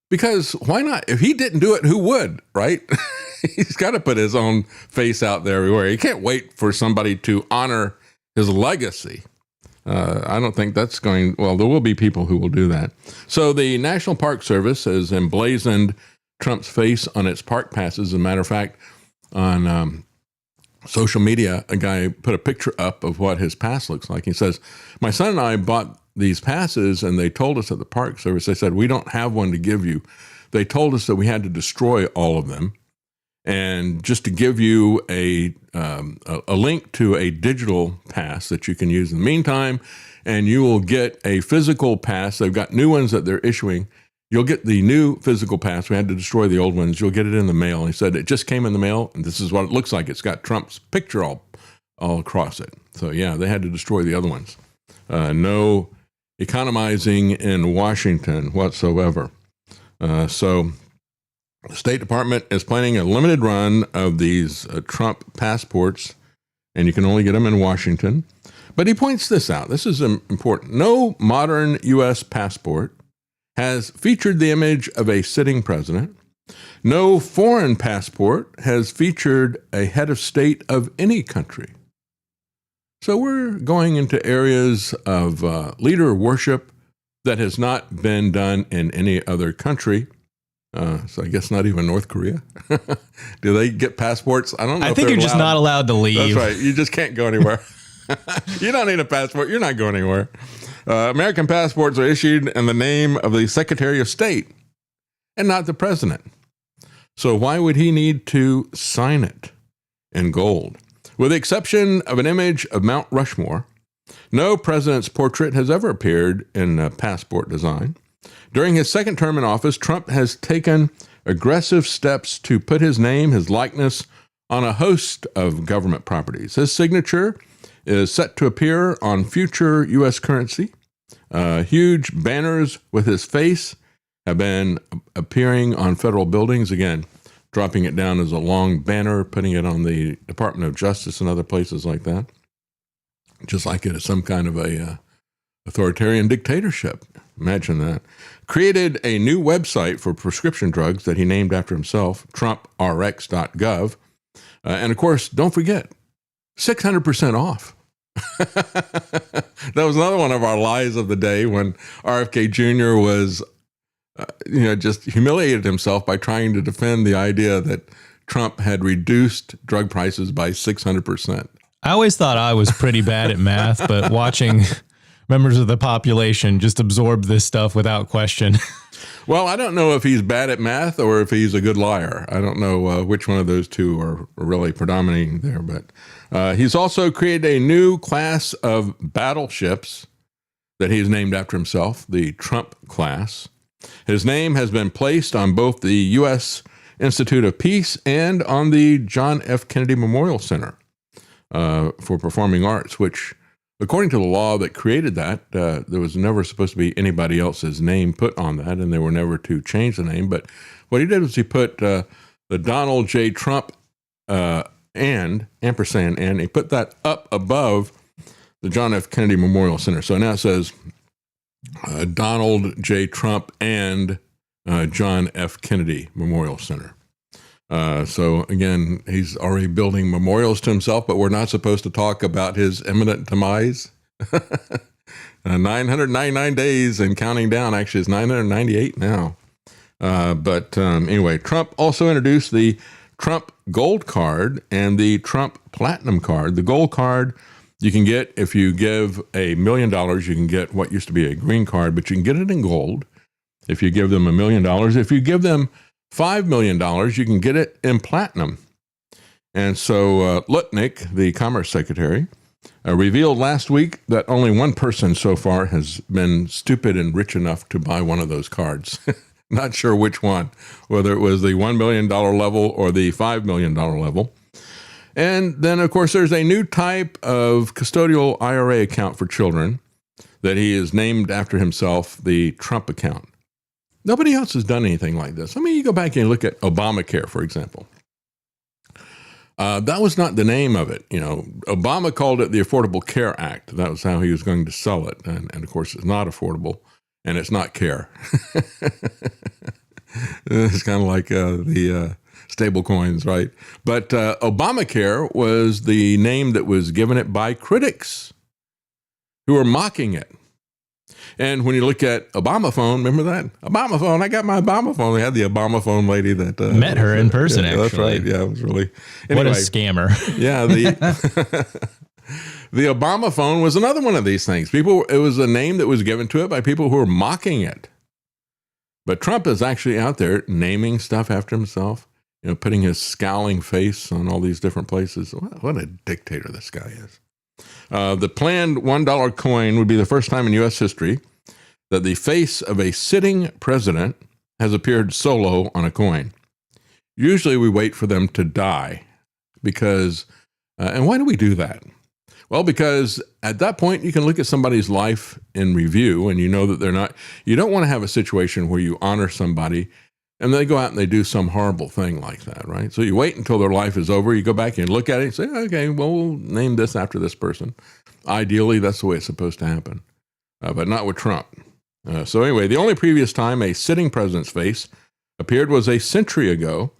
because why not? If he didn't do it, who would, right? He's got to put his own face out there everywhere. He can't wait for somebody to honor his legacy. I don't think that's going, well, there will be people who will do that. So the National Park Service has emblazoned Trump's face on its park passes. As a matter of fact, on social media, a guy put a picture up of what his pass looks like. He says, my son and I bought these passes and they told us at the Park Service, they said, we don't have one to give you. They told us that we had to destroy all of them. And just to give you a link to a digital pass that you can use in the meantime, and you will get a physical pass. They've got new ones that they're issuing. You'll get the new physical pass. We had to destroy the old ones. You'll get it in the mail. And he said it just came in the mail, and this is what it looks like. It's got Trump's picture all across it. So, yeah, they had to destroy the other ones. No economizing in Washington whatsoever. So the State Department is planning a limited run of these Trump passports, and you can only get them in Washington. But he points this out. This is important. No modern U.S. passport has featured the image of a sitting president. No foreign passport has featured a head of state of any country. So we're going into areas of leader worship that has not been done in any other country. So I guess not even North Korea. Do they get passports? I don't know. I think you're just not allowed to leave. That's right. You just can't go anywhere. You don't need a passport. You're not going anywhere. American passports are issued in the name of the Secretary of State and not the president. So why would he need to sign it in gold? With the exception of an image of Mount Rushmore, no president's portrait has ever appeared in a passport design. During his second term in office, Trump has taken aggressive steps to put his name, his likeness, on a host of government properties. His signature is set to appear on future U.S. currency. Huge banners with his face have been appearing on federal buildings. Again, dropping it down as a long banner, putting it on the Department of Justice and other places like that. Just like it is some kind of a authoritarian dictatorship. Imagine that. Created a new website for prescription drugs that he named after himself, TrumpRx.gov. And of course, don't forget, 600% off. That was another one of our lies of the day when RFK Jr. was, just humiliated himself by trying to defend the idea that Trump had reduced drug prices by 600%. I always thought I was pretty bad at math, but watching members of the population just absorb this stuff without question. Well, I don't know if he's bad at math or if he's a good liar. I don't know which one of those two are really predominating there. But he's also created a new class of battleships that he's named after himself, the Trump class. His name has been placed on both the U.S. Institute of Peace and on the John F. Kennedy Memorial Center for Performing Arts, which, according to the law that created that, there was never supposed to be anybody else's name put on that, and they were never to change the name. But what he did was he put the Donald J. Trump and he put that up above the John F. Kennedy Memorial Center. So now it says Donald J. Trump and John F. Kennedy Memorial Center. So again, he's already building memorials to himself, but we're not supposed to talk about his imminent demise. 999 days and counting down. Actually, it's 998 now. But anyway, Trump also introduced the Trump Gold Card and the Trump Platinum Card. The Gold Card you can get if you give $1 million. You can get what used to be a green card, but you can get it in gold if you give them $1 million. If you give them $5 million, you can get it in platinum. And so Lutnick, the Commerce Secretary, revealed last week that only one person so far has been stupid and rich enough to buy one of those cards. Not sure which one, whether it was the $1 million level or the $5 million level. And then, of course, there's a new type of custodial IRA account for children that he is named after himself the Trump account. Nobody else has done anything like this. I mean, you go back and look at Obamacare, for example. That was not the name of it. Obama called it the Affordable Care Act. That was how he was going to sell it. And of course, it's not affordable and it's not care. It's kind of like the stable coins, right? But Obamacare was the name that was given it by critics who were mocking it. And when you look at Obama phone, remember that? Obama phone, I got my Obama phone. We had the Obama phone lady that... Met her in person, actually. That's right. Yeah, it was really... Anyway, what a scammer. Yeah, the Obama phone was another one of these things. It was a name that was given to it by people who were mocking it. But Trump is actually out there naming stuff after himself, putting his scowling face on all these different places. What a dictator this guy is. The planned $1 coin would be the first time in U.S. history that the face of a sitting president has appeared solo on a coin. Usually we wait for them to die because, and why do we do that? Well, because at that point you can look at somebody's life in review and you know that you don't want to have a situation where you honor somebody and they go out and they do some horrible thing like that, right? So you wait until their life is over. You go back and look at it and say, okay, well, we'll name this after this person. Ideally, that's the way it's supposed to happen, but not with Trump. So anyway, the only previous time a sitting president's face appeared was a century ago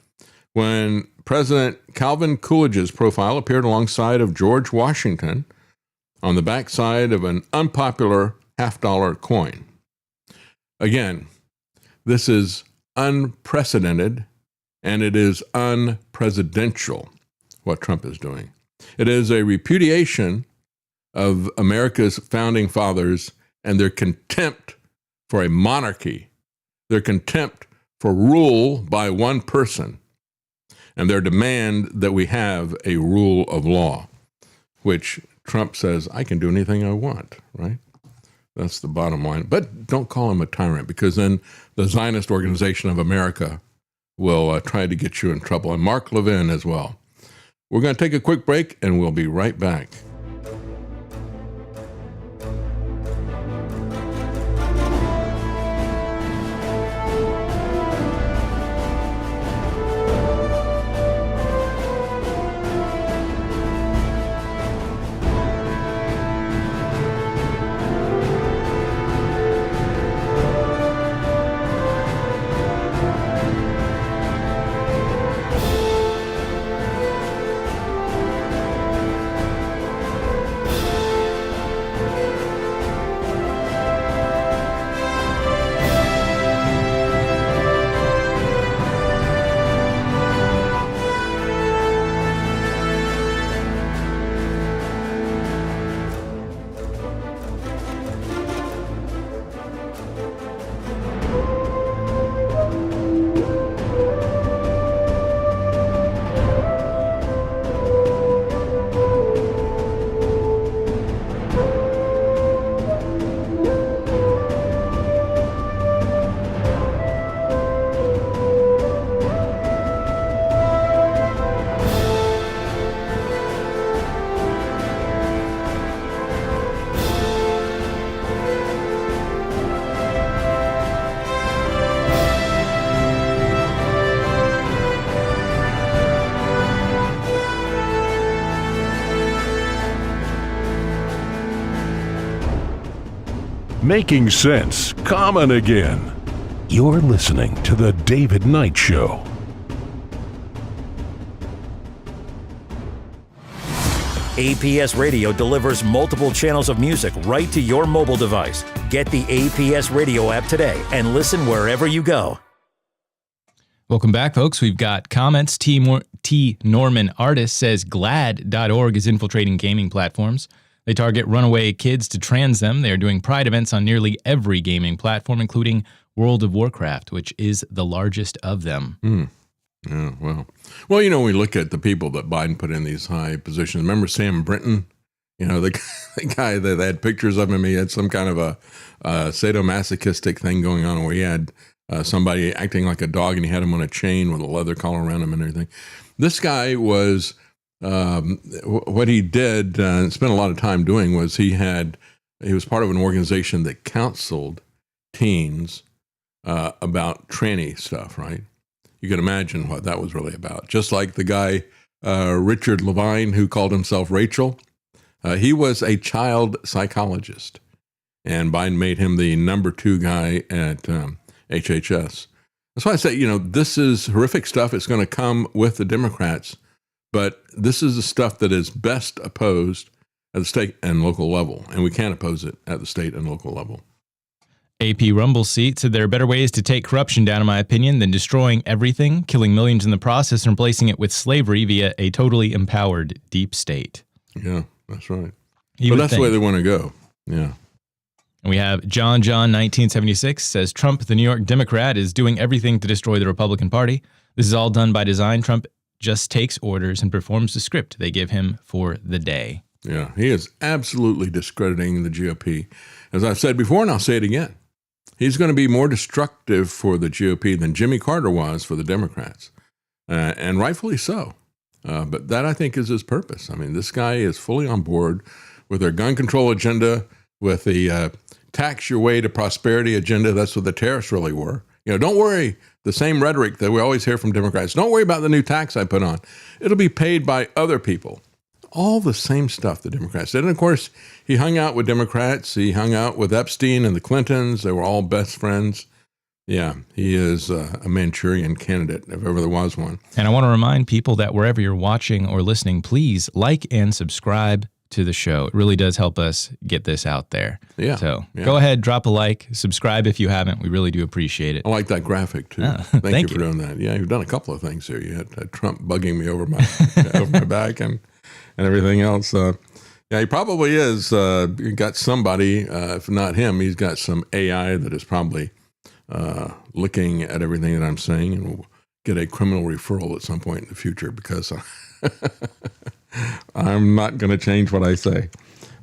when President Calvin Coolidge's profile appeared alongside of George Washington on the backside of an unpopular $50 coin. Again, this is unprecedented, and it is unpresidential what Trump is doing. It is a repudiation of America's founding fathers and their contempt for a monarchy, their contempt for rule by one person, and their demand that we have a rule of law, which Trump says, I can do anything I want, right? That's the bottom line. But don't call him a tyrant, because then the Zionist Organization of America will try to get you in trouble, and Mark Levin as well. We're going to take a quick break, and we'll be right back. Making sense common again. You're listening to The David Knight Show. APS Radio delivers multiple channels of music right to your mobile device. Get the APS Radio app today and listen wherever you go. Welcome back, folks. We've got comments. T. Norman Artist says GLAD.org is infiltrating gaming platforms. They target runaway kids to trans them. They are doing pride events on nearly every gaming platform, including World of Warcraft, which is the largest of them. Yeah, well, we look at the people that Biden put in these high positions. Remember Sam Brinton? The guy that had pictures of him. He had some kind of a sadomasochistic thing going on where he had somebody acting like a dog, and he had him on a chain with a leather collar around him and everything. This guy was, what he did and spent a lot of time doing was he had he was part of an organization that counseled teens about tranny stuff, right? You can imagine what that was really about. Just like the guy, Richard Levine, who called himself Rachel. He was a child psychologist, and Biden made him the number 2 guy at HHS. That's why I say, this is horrific stuff. It's going to come with the Democrats, but this is the stuff that is best opposed at the state and local level, and we can't oppose it at the state and local level. AP Rumble Seat said there are better ways to take corruption down, in my opinion, than destroying everything, killing millions in the process, and replacing it with slavery via a totally empowered deep state. Yeah, that's right. But that's the way they want to go. Yeah. And we have John 1976 says Trump, the New York Democrat, is doing everything to destroy the Republican Party. This is all done by design. Trump just takes orders and performs the script they give him for the day. Yeah, he is absolutely discrediting the GOP. As I've said before, and I'll say it again, he's going to be more destructive for the GOP than Jimmy Carter was for the Democrats, and rightfully so. But that, I think, is his purpose. I mean, this guy is fully on board with their gun control agenda, with the tax your way to prosperity agenda. That's what the tariffs really were. Don't worry, the same rhetoric that we always hear from Democrats. Don't worry about the new tax I put on. It'll be paid by other people. All the same stuff the Democrats did. And of course, he hung out with Democrats. He hung out with Epstein and the Clintons. They were all best friends. Yeah, he is a Manchurian candidate, if ever there was one. And I want to remind people that wherever you're watching or listening, please like and subscribe to the show. It really does help us get this out there. Yeah. So go ahead, drop a like, subscribe if you haven't. We really do appreciate it. I like that graphic too. Thank you for doing that. Yeah, you've done a couple of things here. You had Trump bugging me over my over my back and everything else. Yeah, he probably is. He got somebody, if not him, he's got some AI that is probably looking at everything that I'm saying, and we'll get a criminal referral at some point in the future because I'm not going to change what I say.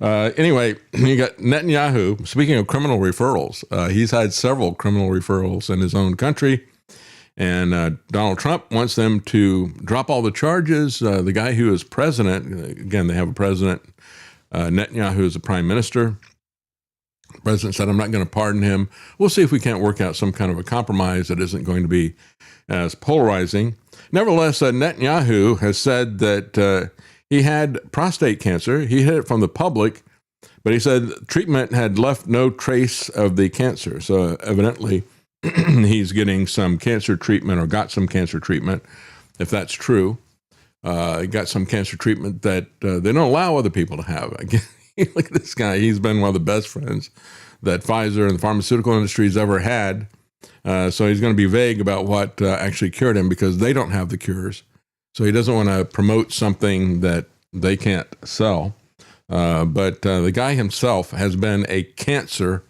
Anyway, you got Netanyahu. Speaking of criminal referrals, he's had several criminal referrals in his own country. And Donald Trump wants them to drop all the charges. The guy who is president, again, they have a president, Netanyahu is the prime minister. The president said, I'm not going to pardon him. We'll see if we can't work out some kind of a compromise that isn't going to be as polarizing. Nevertheless, Netanyahu has said that he had prostate cancer. He hid it from the public, but he said treatment had left no trace of the cancer. So evidently, he's getting some cancer treatment or got some cancer treatment, if that's true. He got some cancer treatment that they don't allow other people to have. Again, look at this guy. He's been one of the best friends that Pfizer and the pharmaceutical industry has ever had. So he's going to be vague about what actually cured him because they don't have the cures. So he doesn't want to promote something that they can't sell. But the guy himself has been a cancer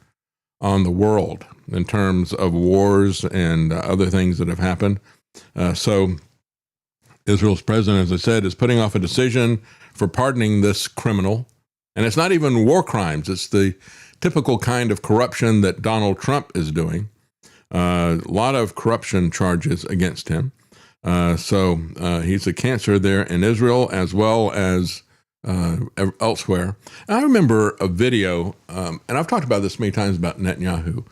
on the world in terms of wars and other things that have happened. So Israel's president, as I said, is putting off a decision for pardoning this criminal. And it's not even war crimes. It's the typical kind of corruption that Donald Trump is doing. A lot of corruption charges against him. So he's a cancer there in Israel as well as elsewhere. And I remember a video, and I've talked about this many times about Netanyahu,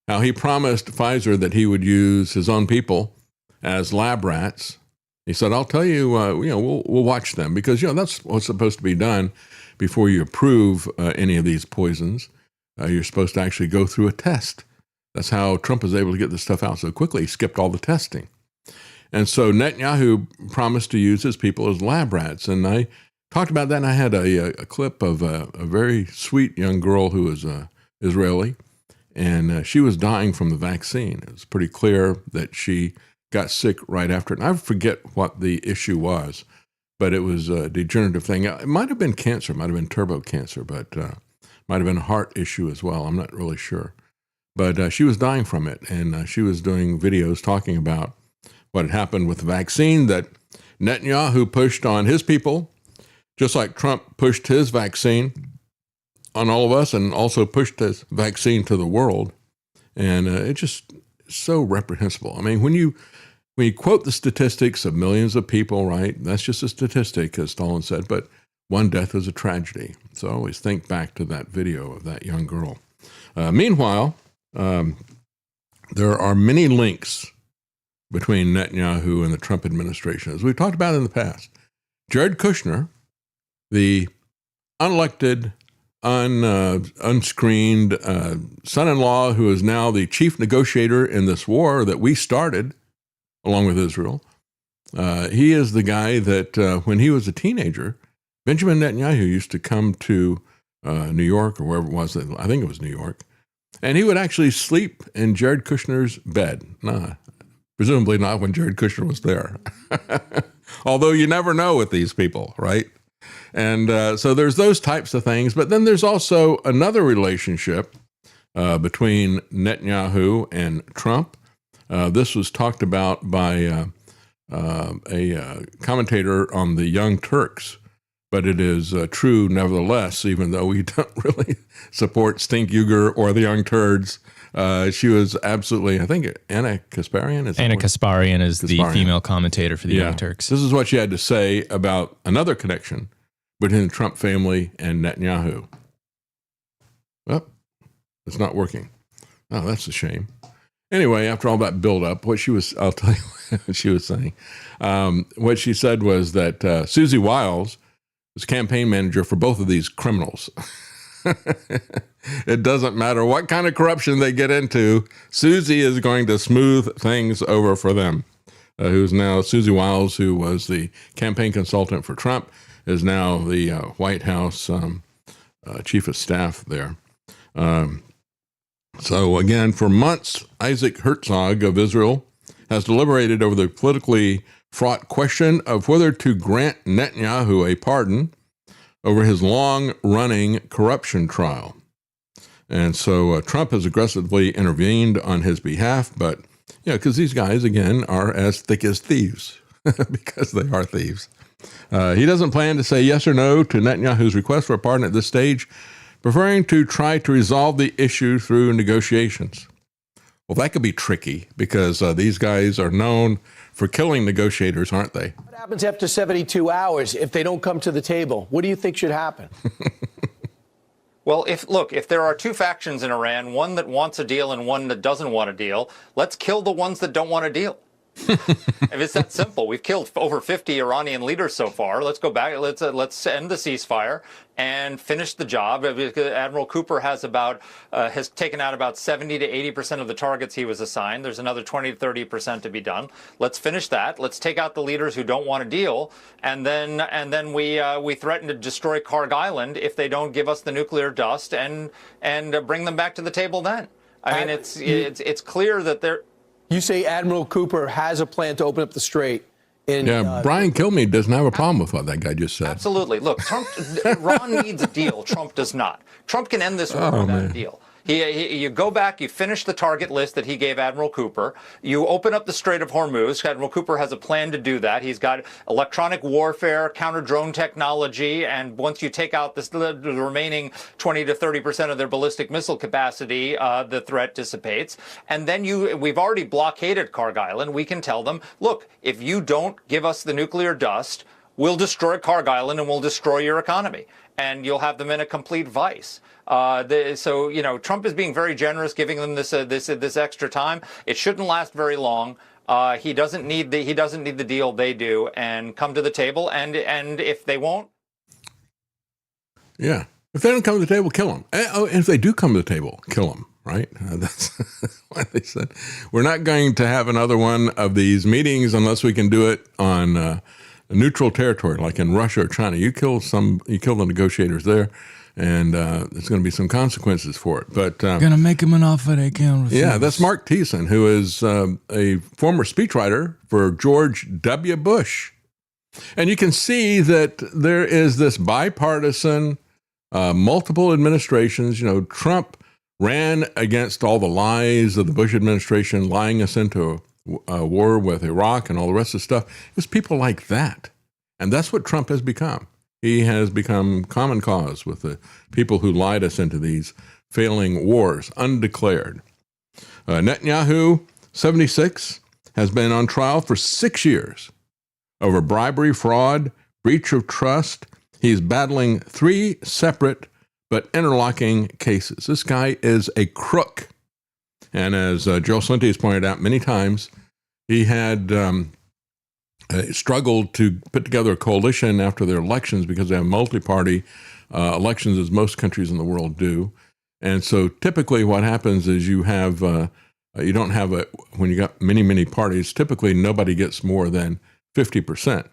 how he promised Pfizer that he would use his own people as lab rats. He said, I'll tell you, we'll watch them because, that's what's supposed to be done before you approve any of these poisons. You're supposed to actually go through a test. That's how Trump was able to get this stuff out so quickly. He skipped all the testing. And so Netanyahu promised to use his people as lab rats. And I talked about that, and I had a clip of a very sweet young girl who was Israeli, and she was dying from the vaccine. It was pretty clear that she got sick right after it. And I forget what the issue was, but it was a degenerative thing. It might have been cancer, it might have been turbo cancer, but might have been a heart issue as well. I'm not really sure. But she was dying from it, and she was doing videos talking about what had happened with the vaccine that Netanyahu pushed on his people, just like Trump pushed his vaccine on all of us and also pushed his vaccine to the world. And it's just so reprehensible. I mean, when you quote the statistics of millions of people, right, that's just a statistic, as Stalin said, but one death is a tragedy. So I always think back to that video of that young girl. Meanwhile, there are many links between Netanyahu and the Trump administration, as we've talked about in the past. Jared Kushner, the unelected, unscreened son-in-law who is now the chief negotiator in this war that we started along with Israel, he is the guy that when he was a teenager, Benjamin Netanyahu used to come to New York or wherever it was, I think it was New York, and he would actually sleep in Jared Kushner's bed. Presumably not when Jared Kushner was there. Although you never know with these people, right? And so there's those types of things. But then there's also another relationship between Netanyahu and Trump. This was talked about by a commentator on the Young Turks. But it is true nevertheless, even though we don't really support Stink Uger or the Young Turds. She was absolutely, I think, Anna Kasparian. Anna Kasparian is the female commentator for the Young Turks. This is what she had to say about another connection between the Trump family and Netanyahu. Well, it's not working. Oh, that's a shame. Anyway, after all that buildup, I'll tell you what she was saying. What she said was that Susie Wiles was campaign manager for both of these criminals. It doesn't matter what kind of corruption they get into, Susie is going to smooth things over for them. Who's now Susie Wiles, who was the campaign consultant for Trump, is now the White House chief of staff there. So again, for months, Isaac Herzog of Israel has deliberated over the politically fraught question of whether to grant Netanyahu a pardon over his long-running corruption trial. And so Trump has aggressively intervened on his behalf, but, because these guys, again, are as thick as thieves, because they are thieves. He doesn't plan to say yes or no to Netanyahu's request for a pardon at this stage, preferring to try to resolve the issue through negotiations. Well, that could be tricky, because these guys are known for killing negotiators, aren't they? What happens after 72 hours if they don't come to the table? What do you think should happen? Well, if there are two factions in Iran, one that wants a deal and one that doesn't want a deal, let's kill the ones that don't want a deal. If it's that simple, we've killed over 50 Iranian leaders so far. Let's go back. Let's end the ceasefire and finish the job. Admiral Cooper has taken out about 70 to 80% of the targets he was assigned. There's another 20 to 30% to be done. Let's finish that. Let's take out the leaders who don't want a deal, and then we threaten to destroy Karg Island if they don't give us the nuclear dust and bring them back to the table. Then I mean, it's clear that they're. You say Admiral Cooper has a plan to open up the strait. Brian Kilmeade doesn't have a problem with what that guy just said. Absolutely. Look, Iran needs a deal. Trump does not. Trump can end this war without a deal. You go back, you finish the target list that he gave Admiral Cooper. You open up the Strait of Hormuz. Admiral Cooper has a plan to do that. He's got electronic warfare, counter-drone technology, and once you take out the remaining 20 to 30% of their ballistic missile capacity, the threat dissipates. And then we've already blockaded Karg Island. We can tell them, look, if you don't give us the nuclear dust, we'll destroy Karg Island and we'll destroy your economy. And you'll have them in a complete vice. So Trump is being very generous, giving them this extra time. It shouldn't last very long. He doesn't need the deal. They do, and come to the table. And if they won't, if they don't come to the table, kill them. And if they do come to the table, kill them. Right? That's why they said we're not going to have another one of these meetings unless we can do it on a neutral territory, like in Russia or China. You kill the negotiators there. And there's going to be some consequences for it. But going to make them an offer they can't refuse. Yeah, that's Mark Thiessen, who is a former speechwriter for George W. Bush. And you can see that there is this bipartisan, multiple administrations. Trump ran against all the lies of the Bush administration, lying us into a war with Iraq and all the rest of the stuff. It was people like that. And that's what Trump has become. He has become common cause with the people who lied us into these failing wars, undeclared. Netanyahu, 76, has been on trial for 6 years over bribery, fraud, breach of trust. He's battling 3 separate but interlocking cases. This guy is a crook. And as Joe Slinty has pointed out many times, he had struggled to put together a coalition after their elections because they have multi-party elections, as most countries in the world do. And so typically what happens is you have, you don't have when you got many, many parties, typically nobody gets more than 50%.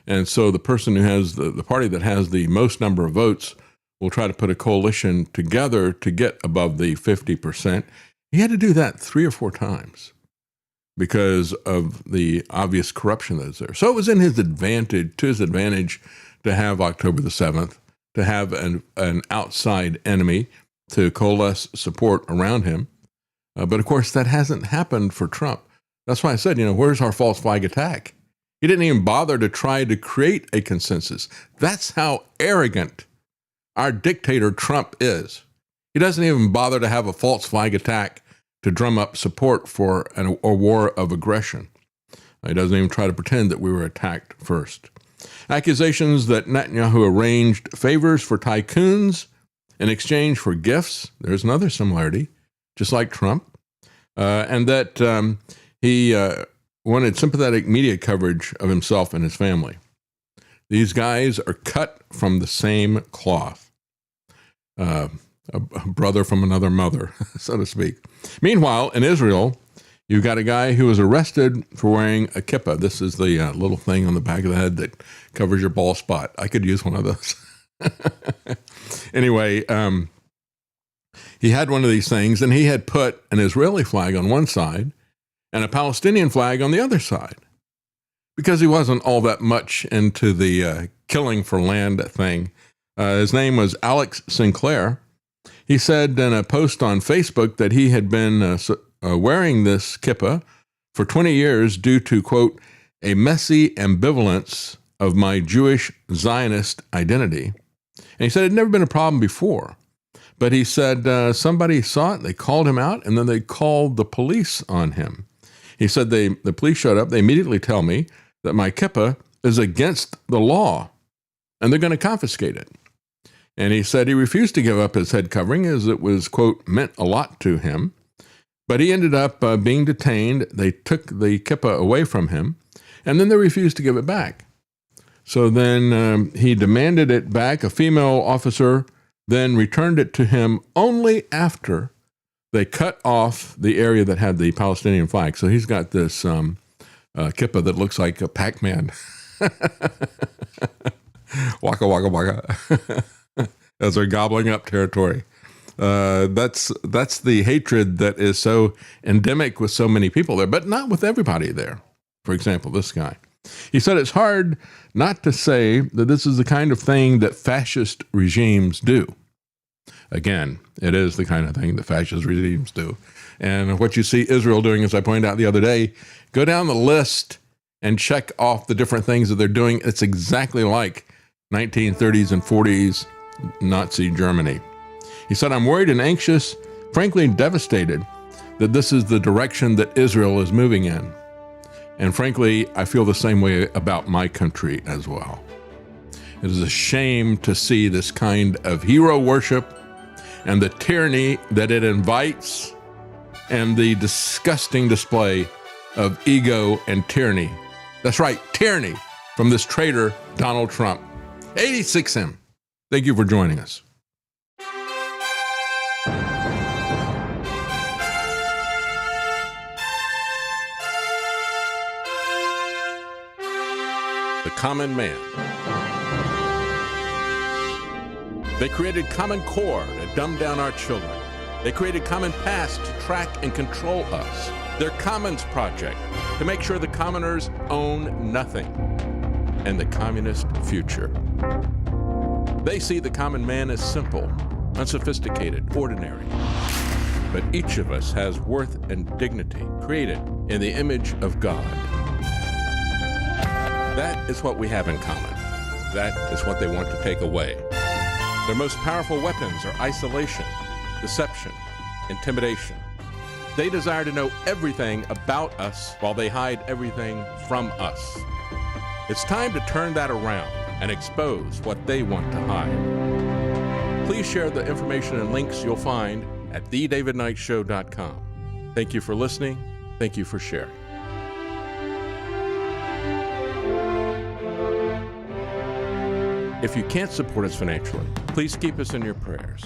And so the person who has the party that has the most number of votes will try to put a coalition together to get above the 50%. He had to do that 3 or 4 times because of the obvious corruption that's there. So it was to his advantage to have October the 7th, to have an outside enemy to coalesce support around him. But of course, that hasn't happened for Trump. That's why I said, where's our false flag attack? He didn't even bother to try to create a consensus. That's how arrogant our dictator Trump is. He doesn't even bother to have a false flag attack to drum up support for a war of aggression. He doesn't even try to pretend that we were attacked first. Accusations that Netanyahu arranged favors for tycoons in exchange for gifts. There's another similarity, just like Trump. And that he wanted sympathetic media coverage of himself and his family. These guys are cut from the same cloth. A brother from another mother, so to speak. Meanwhile, in Israel, you've got a guy who was arrested for wearing a kippah. This is the little thing on the back of the head that covers your bald spot. I could use one of those. Anyway, he had one of these things, and he had put an Israeli flag on one side and a Palestinian flag on the other side because he wasn't all that much into the killing for land thing. His name was Alex Sinclair. He said in a post on Facebook that he had been wearing this kippah for 20 years due to, quote, a messy ambivalence of my Jewish Zionist identity. And he said it had never been a problem before. But he said somebody saw it, they called him out, and then they called the police on him. He said the police showed up. They immediately tell me that my kippah is against the law, and they're going to confiscate it. And he said he refused to give up his head covering as it was, quote, meant a lot to him. But he ended up being detained. They took the kippah away from him, and then they refused to give it back. So then he demanded it back. A female officer then returned it to him only after they cut off the area that had the Palestinian flag. So he's got this kippah that looks like a Pac-Man. Waka, waka, waka. As they're gobbling up territory. That's the hatred that is so endemic with so many people there, but not with everybody there. For example, this guy. He said it's hard not to say that this is the kind of thing that fascist regimes do. Again, it is the kind of thing that fascist regimes do. And what you see Israel doing, as I pointed out the other day, go down the list and check off the different things that they're doing. It's exactly like 1930s and 40s Nazi Germany. He said, I'm worried and anxious, frankly devastated, that this is the direction that Israel is moving in. And frankly, I feel the same way about my country as well. It is a shame to see this kind of hero worship and the tyranny that it invites and the disgusting display of ego and tyranny. That's right, tyranny from this traitor, Donald Trump. 86M. Thank you for joining us. The common man. They created Common Core to dumb down our children. They created Common Pass to track and control us. Their Commons Project to make sure the commoners own nothing. And the communist future. They see the common man as simple, unsophisticated, ordinary. But each of us has worth and dignity, created in the image of God. That is what we have in common. That is what they want to take away. Their most powerful weapons are isolation, deception, intimidation. They desire to know everything about us while they hide everything from us. It's time to turn that around and expose what they want to hide. Please share the information and links you'll find at thedavidknightshow.com. Thank you for listening. Thank you for sharing. If you can't support us financially, please keep us in your prayers.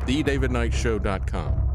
thedavidknightshow.com.